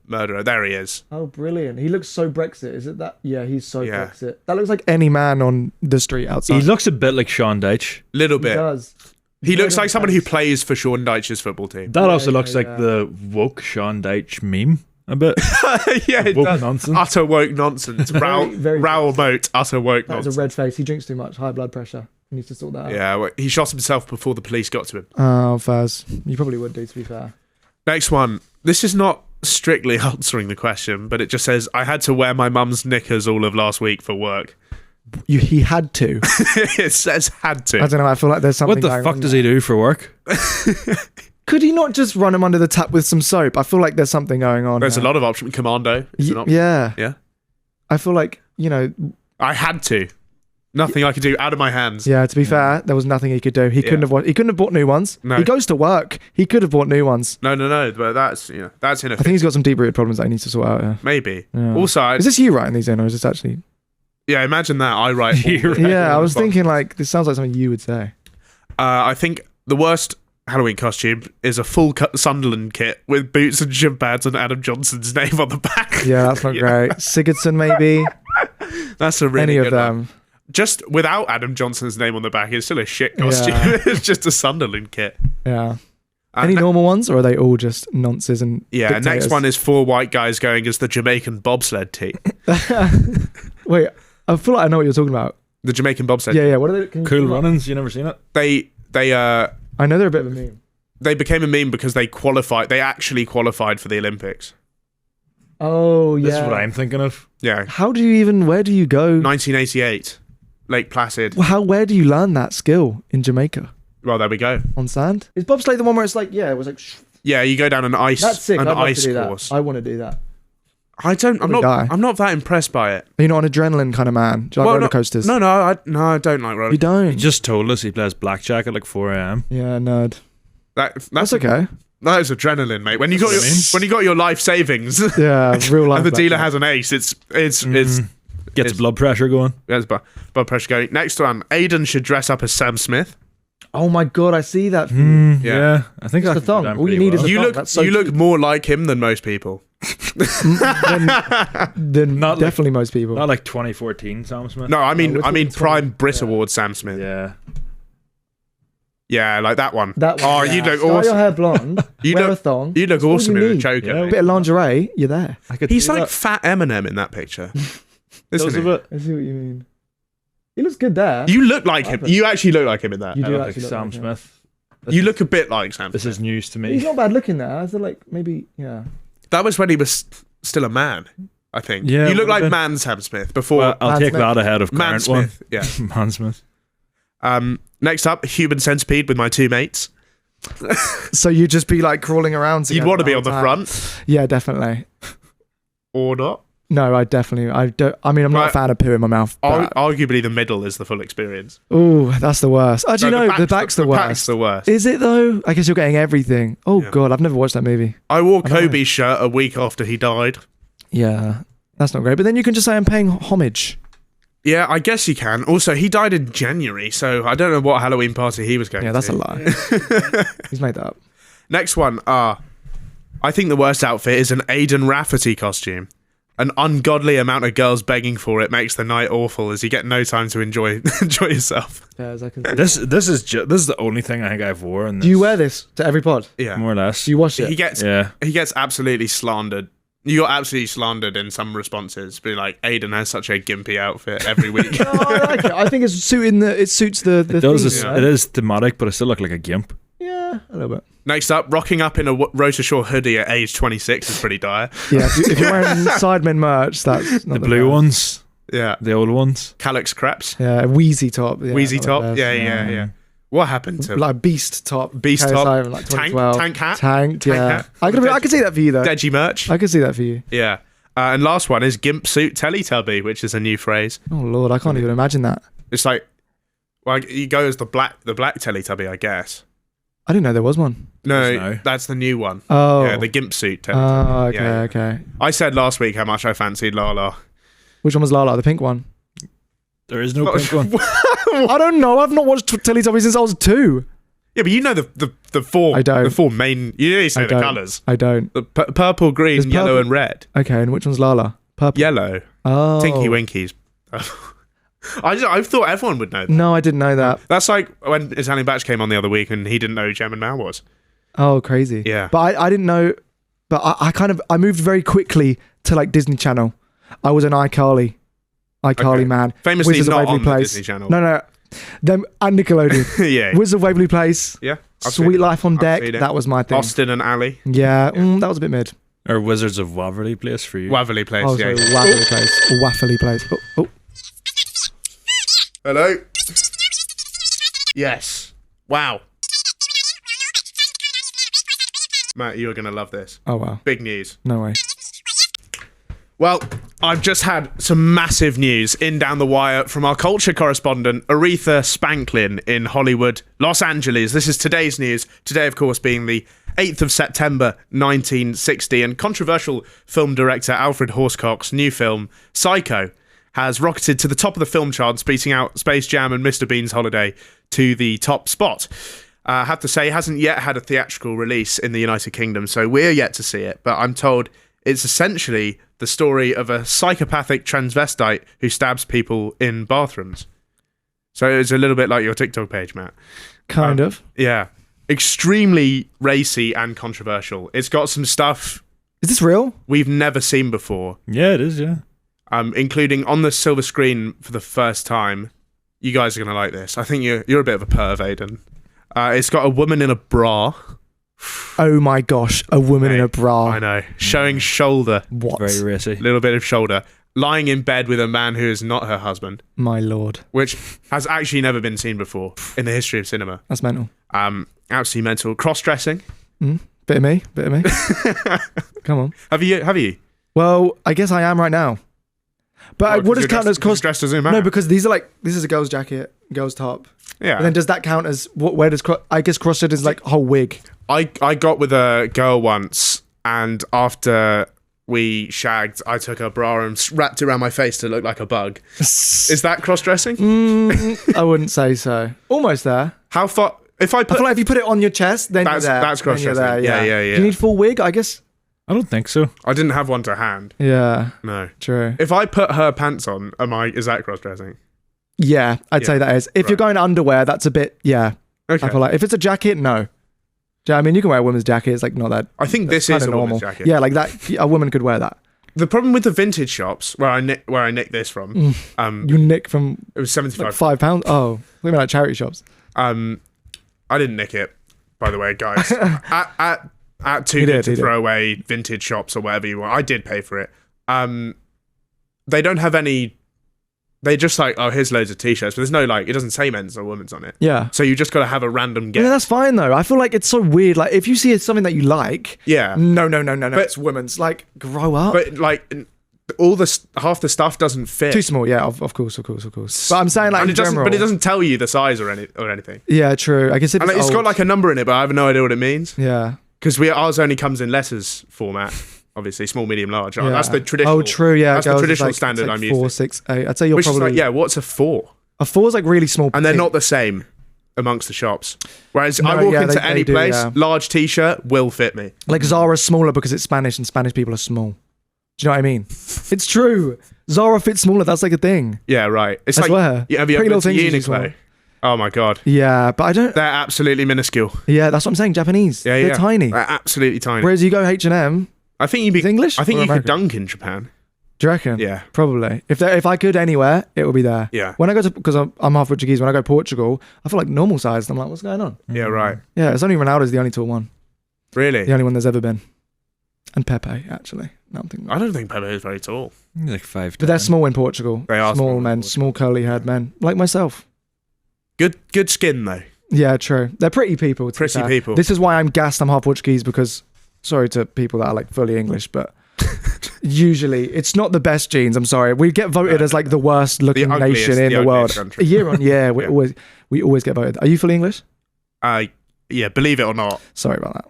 murderer. There he is. Oh, brilliant. He looks so Brexit. Is it that? Yeah, he's so Yeah. Brexit. That looks like any man on the street outside. He looks a bit like Sean Dyche. Little He bit. does. He looks Very like someone who intense. plays for Sean Dyche's football team. That also yeah, looks like yeah. the woke Sean Dyche meme a bit. Yeah, it Woke does. nonsense. Utter woke nonsense. Raoul very Moat, utter woke That is nonsense. a red face. He drinks too much. High blood pressure. He needs to sort that out. Yeah, well, he shot himself before the police got to him. Oh, Faz. You probably would do, to be fair. Next one. This is not strictly answering the question, but it just says, I had to wear my mum's knickers all of last week for work. He had to. It says had I to. don't know. I feel like there's something What the going fuck on does there. he do for work? Could he not just run him under the tap with some soap? I feel like there's something going on. There's a here. lot of options. Commando. is an option. Yeah. Yeah. I feel like, I had to. Nothing I could do out of my hands. yeah, to be fair, there was nothing he could do. He couldn't have bought new ones. No. He goes to work. He could have bought new ones. No, but that's I ineffective. think he's got some deep-rooted problems that he needs to sort out, yeah. Maybe. Yeah. Also, Is this you writing these in, or is this actually... yeah, imagine that. I write. all You're the- right. Yeah, I was all the thinking, like, this sounds like something you would say. I think the worst Halloween costume is a full cut Sunderland kit with boots and shin pads and Adam Johnson's name on the back. Yeah, that's not Yeah. great. Sigurdsson, maybe. That's a really Any of good one. them. just without Adam Johnson's name on the back, it's still a shit costume. Yeah. It's just a Sunderland kit. Yeah. Any normal ones, or are they all just nonces and Yeah, dictators? next one is 4 white guys going as the Jamaican bobsled team. Wait, I feel like I know what you're talking about. The Jamaican bobsled. Yeah, yeah. What are they? Can you Cool talk about- Runnings. You never seen it? They I know they're a bit of a meme. they became a meme because they qualified. They actually qualified for the Olympics. Oh yeah. This is what I'm thinking of. Yeah, How do you even? Where do you go? 1988, Lake Placid. Where do you learn that skill in Jamaica? Well, there we go. On sand? Is bobsleigh the one where it's like, yeah, it was like, Yeah, you go down an ice. that's sick. An I'd love ice to do course. that. I want to do that. I'm Probably die. not that impressed by it. Are you not an adrenaline kind of man? Do you like roller coasters? No, I don't like roller. You don't. He just told us he plays blackjack at like 4 a.m. Yeah, nerd. That's okay. That is adrenaline, mate. When you got That's what I mean. when you got your life savings, Yeah, real life. and the dealer blackjack. has an ace, it's Gets It's- blood pressure going. there's blood pressure going. Next one, Aidan should dress up as Sam Smith. Oh my god, I see that. Yeah. I think Just that the thong. could be done All you pretty need is well. a You thong. look That's so you look cheap. more like him than most people. Than Not like- definitely most people. Not like 2014 Sam Smith. No, I we're mean talking prime 20, Brit yeah. Award Sam Smith. Yeah. Yeah, like that one. That one, Oh, yeah. you look Dye your awesome. hair blonde. You wear look- a thong. You look That's all awesome you in a need. choker. Yeah. A bit of lingerie, you're there. I could He's see like that. fat Eminem in that picture. Does Isn't a he? bit. I see what you mean. He looks good there. You look like him. happened? You actually look like him in that. You I do look like actually look Sam like him. Smith. You look a bit like Sam This Smith. is news to He's me. not bad looking there. I feel like maybe, yeah. That was when he was still a man, I think. Yeah, you look would've like been. man Sam Smith before Well, I'll Man take Smith. that ahead of man current one. Smith. Yeah. Man Smith. Next up, Human Centipede with my 2 mates. So you'd just be like crawling around. You'd together want to be whole on the time. front Yeah, definitely. or not. No, I don't. I mean, I'm not a Right. fan of poo in my mouth. But, Arguably, the middle is the full experience. ooh, that's the worst. Oh, do you No, know the back's the worst? back's the worst. Is it though? I guess you're getting everything. Oh Yeah. god, I've never watched that movie. I wore I don't know. Kobe's shirt a week after he died. Yeah, that's not great. But then you can just say I'm paying homage. Yeah, I guess you can. Also, he died in January, so I don't know what Halloween party he was going to. Yeah, that's a lie. He's made that up. Next one, I think the worst outfit is an Aidan Rafferty costume. An ungodly amount of girls begging for it makes the night awful as you get no time to enjoy yourself. Yes, I can. This is the only thing I think I've worn. Do you wear this to every pod? Yeah. more or less? Do you watch it? He gets absolutely slandered. You got absolutely slandered in some responses. Be like, Aidan has such a gimpy outfit every week. No, I like it. I think it's suiting the. It suits the. It does. theme, Yeah. It is thematic, but I still look like a gimp. Yeah, a little bit. Next up, rocking up in a Rota Shore hoodie at age 26 is pretty dire. Yeah, if you're wearing Sidemen merch, that's not The blue best. ones, Yeah. the old ones. Calyx crepes. Yeah, Wheezy top. Yeah, Wheezy not the top. best. Yeah. What happened to Like Beast top. Beast KSI top? in like Tank 2012. hat? Tank, Tank yeah. hat? I could see that for you though. Deji merch? I could see that for you. Yeah. And last one is Gimp Suit Teletubby, which is a new phrase. Oh lord, I can't even imagine that. It's like, well, you go as the black Teletubby, I guess. I didn't know there was one. No, that's the new one. Oh. Yeah, the Gimp Suit Teletubby. Oh, okay, Yeah. okay. I said last week how much I fancied Lala. Which one was Lala? The pink one? There is no pink one. I don't know. I've not watched Teletubbies since I was 2. Yeah, but you know the four. I don't. The four main. You know, you say I the don't. colours. I don't. The purple, green, There's yellow, purple- and red. Okay, and which one's Lala? Purple. Yellow. Oh. Tinky Winkies. I thought everyone would know that. No, I didn't know that. That's like when Italian Batch came on the other week and he didn't know who Gem and Mao was. Oh, crazy. Yeah. But I didn't know. But I moved very quickly to like Disney Channel. I was an iCarly Okay. man. Famously Wizards of not Waverly on the Place. Disney Channel. No. Them and Nickelodeon. Yeah. Wizards of Waverly Place. Yeah. I've seen Sweet it. Life on I've Deck. seen it. That was my thing. Austin and Ali. Yeah, that was a bit mid. Or Wizards of Waverly Place for you. Waverly Place. Oh, Yeah. sorry, Waverly Place. Or Waffly Place. Oh. Hello. Yes. Wow. Matt, you are going to love this. Oh, wow. Big news. No way. Well, I've just had some massive news in down the wire from our culture correspondent, Aretha Spanklin in Hollywood, Los Angeles. This is today's news. Today, of course, being the 8th of September, 1960. And controversial film director Alfred Hitchcock's new film, Psycho, has rocketed to the top of the film charts, beating out Space Jam and Mr. Bean's Holiday to the top spot. I have to say, it hasn't yet had a theatrical release in the United Kingdom, so we're yet to see it. But I'm told it's essentially the story of a psychopathic transvestite who stabs people in bathrooms. So it's a little bit like your TikTok page, Matt. Kind of. Yeah. Extremely racy and controversial. It's got some stuff Is this real? we've never seen before, Yeah, it is. Yeah. including on the silver screen for the first time. You guys are going to like this. I think you're a bit of a perv, Aidan. It's got a woman in a bra. Oh my gosh, a woman in Mate, a bra. I know. Showing shoulder. What? Very racy. Little bit of shoulder. Lying in bed with a man who is not her husband, My lord. which has actually never been seen before in the history of cinema. That's mental. Absolutely mental. Cross-dressing. Bit of me. Come on. Have you? Well, I guess I am right now. But what does count as cross? Dressed as a man? No, because these are like, this is a girl's jacket, girl's top. Yeah. And then does that count as, where does, I guess cross-dressed is like a whole wig. I got with a girl once, and after we shagged, I took her bra and wrapped it around my face to look like a bug. Is that cross-dressing? I wouldn't say so. Almost there. How far? If I I put feel like if you put it on your chest, then That's- you're there. that's Then you're cross-dressing. there, Yeah. Do you need full wig? I guess. I don't think so. I didn't have one to hand. Yeah, No. true. If I put her pants on, is that cross-dressing? Yeah, I'd say that is. If you're Right. going to underwear, that's a bit, yeah. Okay. I feel like if it's a jacket, no. Do you know what I mean, you can wear a woman's jacket. It's like not that. I think this Kind is of a normal. woman's jacket. Yeah, like that. A woman could wear that. The problem with the vintage shops where I nicked this from, You nick from it was like £75. £5. Oh, look at like charity shops. I didn't nick it, by the way, guys. at too He good did, to he did. throw away vintage shops or whatever you want. I did pay for it. They don't have any. They just like, oh, here's loads of t-shirts, but there's no like, it doesn't say men's or women's on it. Yeah. So you just got to have a random Yeah, guess. that's fine though. I feel like it's so weird. Like if you see something that you like, Yeah. no, But- it's women's. Like grow up. But like half the stuff doesn't fit. Too small. Yeah, of course. But I'm saying like And in it doesn't, general. but it doesn't tell you the size or anything. Yeah, true. I guess if And it's got old- like a number in it, but I have no idea what it means. Yeah. Because ours only comes in letters format, obviously small, medium, large. Yeah. That's the traditional. Oh, true. Yeah, that's the girls, it's traditional like, standard it's like I'm using. 4, 6, 8. I'd say you're Which probably is like, yeah, what's a 4? a 4 is like really small, And they're pink. not the same amongst the shops. Whereas No, I walk yeah, into they any do, place, yeah. large t-shirt will fit me. Like Zara's smaller because it's Spanish and Spanish people are small. Do you know what I mean? It's true. Zara fits smaller. That's like a thing. Yeah, right. It's I like, swear. yeah, have you Pretty ever Little been to Things is Uniqlo? small. Oh my god, Yeah, but I don't. they're absolutely minuscule. Yeah, that's what I'm saying. Japanese. Yeah, They're yeah, tiny. They're absolutely tiny. Whereas you go H&M, I think you'd be Is English I think or you could American? dunk in Japan. do you reckon? Yeah. Probably. If I could anywhere, it would be there. Yeah. When I go to, because I'm half Portuguese, when I go to Portugal, I feel like normal sized. I'm like, what's going on? Yeah, right. Yeah, it's only Ronaldo's the only tall one. Really? The only one there's ever been. And Pepe, actually. No, I'm thinking. I don't think Pepe is very tall. Like 5. But they're small in Portugal. They are small small in men, Portugal. small curly haired men, like myself. Good skin though. Yeah, true. They're pretty people. to be Pretty fair. people. This is why I'm gassed. I'm half Portuguese because, sorry to people that are like fully English, but usually it's not the best genes. I'm sorry. We get voted as like the worst looking ugliest- nation in the the world. ugliest country. Year on year, we Yeah. always get voted. Are you fully English? Yeah, believe it or not. Sorry about that.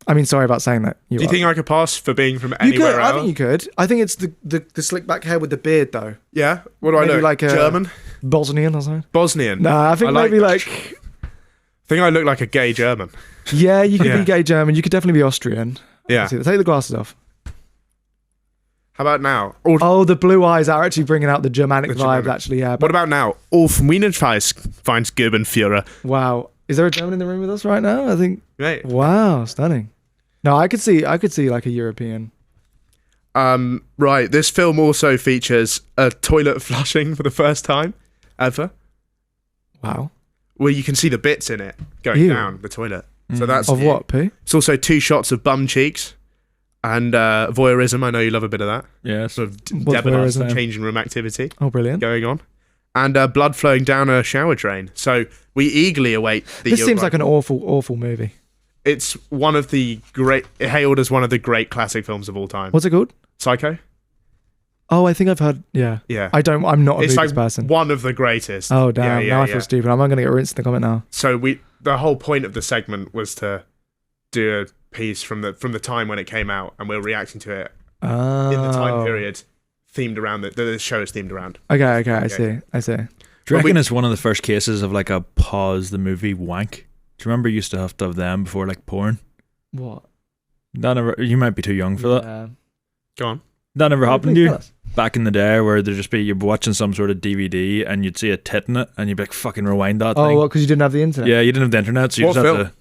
I mean, sorry about saying that. Do you think I could pass for being from you anywhere could? else? I think you could. I think it's the slick back hair with the beard though. Yeah. What do I Maybe look like a- German? Bosnian or something. Bosnian. Nah, I think like maybe that. like I think I look like a gay German. yeah, you could Yeah. be gay German. You could definitely be Austrian. Yeah. Take the glasses off. How about now? Or, Oh, the blue eyes are actually bringing out the Germanic The vibes. Germanic. Actually, yeah. what But about now? Auf Wienerschweiß wow, is there a German in the room with us right now? I think. Mate. Wow, stunning. No, I could see like a European. Right. This film also features a toilet flushing for the first time ever, Wow. where you can see the bits in it going Ew. down the toilet. So that's Of new. what, P? It's also 2 shots of bum cheeks and voyeurism. I know you love a bit of that. Yes. Sort of What's debonair voyeurism? changing room activity Oh, brilliant. going on. And blood flowing down a shower drain. So we eagerly await the This seems like an arrival. awful movie. It's one of the great, hailed as one of the great classic films of all time. What's it called? Psycho? Oh, I think I've heard. Yeah. Yeah. I'm not a It's movies like person. one of the greatest. Oh damn! Yeah, now I yeah. feel stupid. I'm going to get rinsed in the comment now. So the whole point of the segment was to do a piece from the time when it came out, and we're reacting to it Oh. in the time period themed around the show is themed around. Okay. I see. Do you reckon it's one of the first cases of like a pause the movie wank? Do you remember you used to have them before like porn? What? That never. You might be too young for that. Yeah. Go on. That never happened to Please you. tell us. back in the day where there'd just be you'd be watching some sort of DVD and you'd see a tit in it and you'd be like, fucking rewind that Oh, thing. well, because you didn't have the internet. Yeah, you didn't have the internet, so you What just film? had to.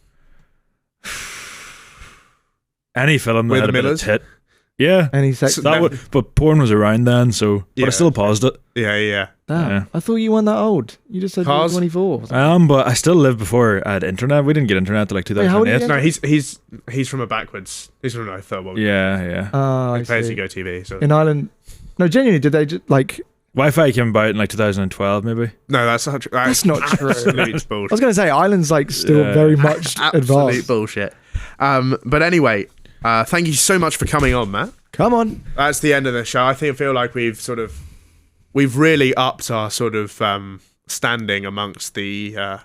Any film that With had a bit of Millers? tit. Yeah. Any sex. That would, but porn was around then, so but Yeah. I still paused it. Yeah. Damn. Yeah. I thought you weren't that old. You just said you were Cars? 24. But I still lived before I had internet. We didn't get internet till like Wait, how old are you 2008. again? No, he's from a backwards. He's from a third world. Yeah. Oh, I Pay as see. you go TV. So In Ireland. No, genuinely, did they just like? Wi-Fi came about in like 2012, maybe. no, that's not true. That's not true. Absolute I was bullshit. gonna say Ireland's like still Yeah. very much Absolute advanced. bullshit. But anyway, thank you so much for coming on, Matt. Come on. That's the end of the show. I feel like we've really upped our sort of standing amongst the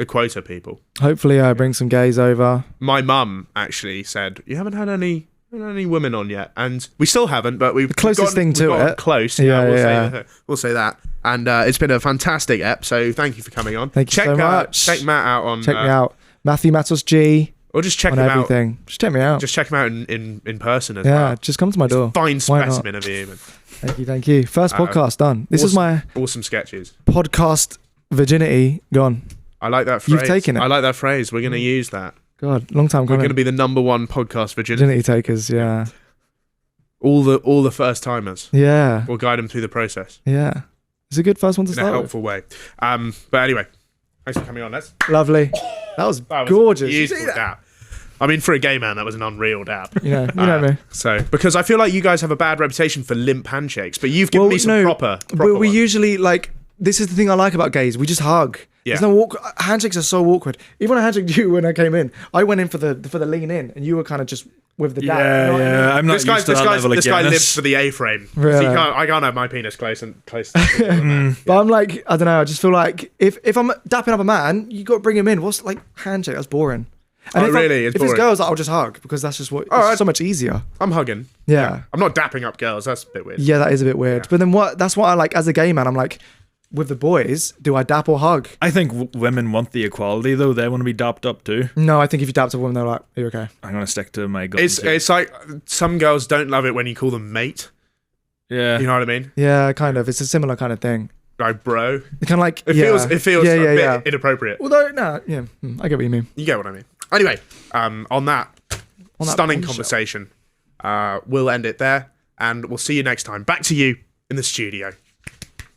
quota people. Hopefully, I bring some gays over. My mum actually said, "You haven't had any women on yet," and we still haven't. But we've closest thing to it. close. Yeah, we'll say that. And it's been a fantastic ep. So thank you for coming on. Thank you so much. Check Matt out on. Check me out, Matthew Matos G Or just check on him everything. Just check me out. out. Just check him out in person as Yeah, well. just come to my door. Fine Why not? specimen of a human. Thank you. First podcast done. This is my Awesome sketches. podcast virginity gone. I like that phrase. You've taken it. I like that phrase. We're going to use that. God, long time We're coming. going to be the number one podcast virginity. Virginity takers. Yeah, All the first timers. yeah, We'll guide them through the process yeah. It's a good first one to in a start with. helpful way. But anyway, thanks for coming on. That's Lovely. That was a gorgeous. You beautiful see that? dab. I mean, for a gay man, that was an unreal dab. You know me. So, because I feel like you guys have a bad reputation for limp handshakes, but you've given me some proper we ones. usually like. This is the thing I like about gays. We just hug. Yeah. There's no handshakes are so awkward. Even when I handshaked you when I came in, I went in for the lean in, and you were kind of just with the dab. You know what I mean? I'm not This guy, used to that level of this guy lives gayness. for the A-frame. So Really? I can't have my penis close. But I'm like, I don't know. I just feel like if I'm dapping up a man, you got to bring him in. What's like handshake? That's boring. And Oh, if really? It's if it's boring. girls, I'll just hug because that's just what. It's Alright. so much easier. I'm hugging. Yeah. I'm not dapping up girls. That's a bit weird. Yeah, that is a bit weird. Yeah. But then what? That's what I like as a gay man. I'm like, with the boys, do I dap or hug? I think women want the equality though. They want to be dopped up too. No, I think if you dap to a woman, they're like, are you okay? I'm gonna stick to my guns. here. It's like some girls don't love it when you call them mate. Yeah. You know what I mean? Yeah, kind of. It's a similar kind of thing. Like bro. It's kind of like It feels a bit inappropriate. Although, no, yeah, I get what you mean. You get what I mean. Anyway, on that On that stunning bombshell. conversation, we'll end it there, and we'll see you next time. Back to you in the studio.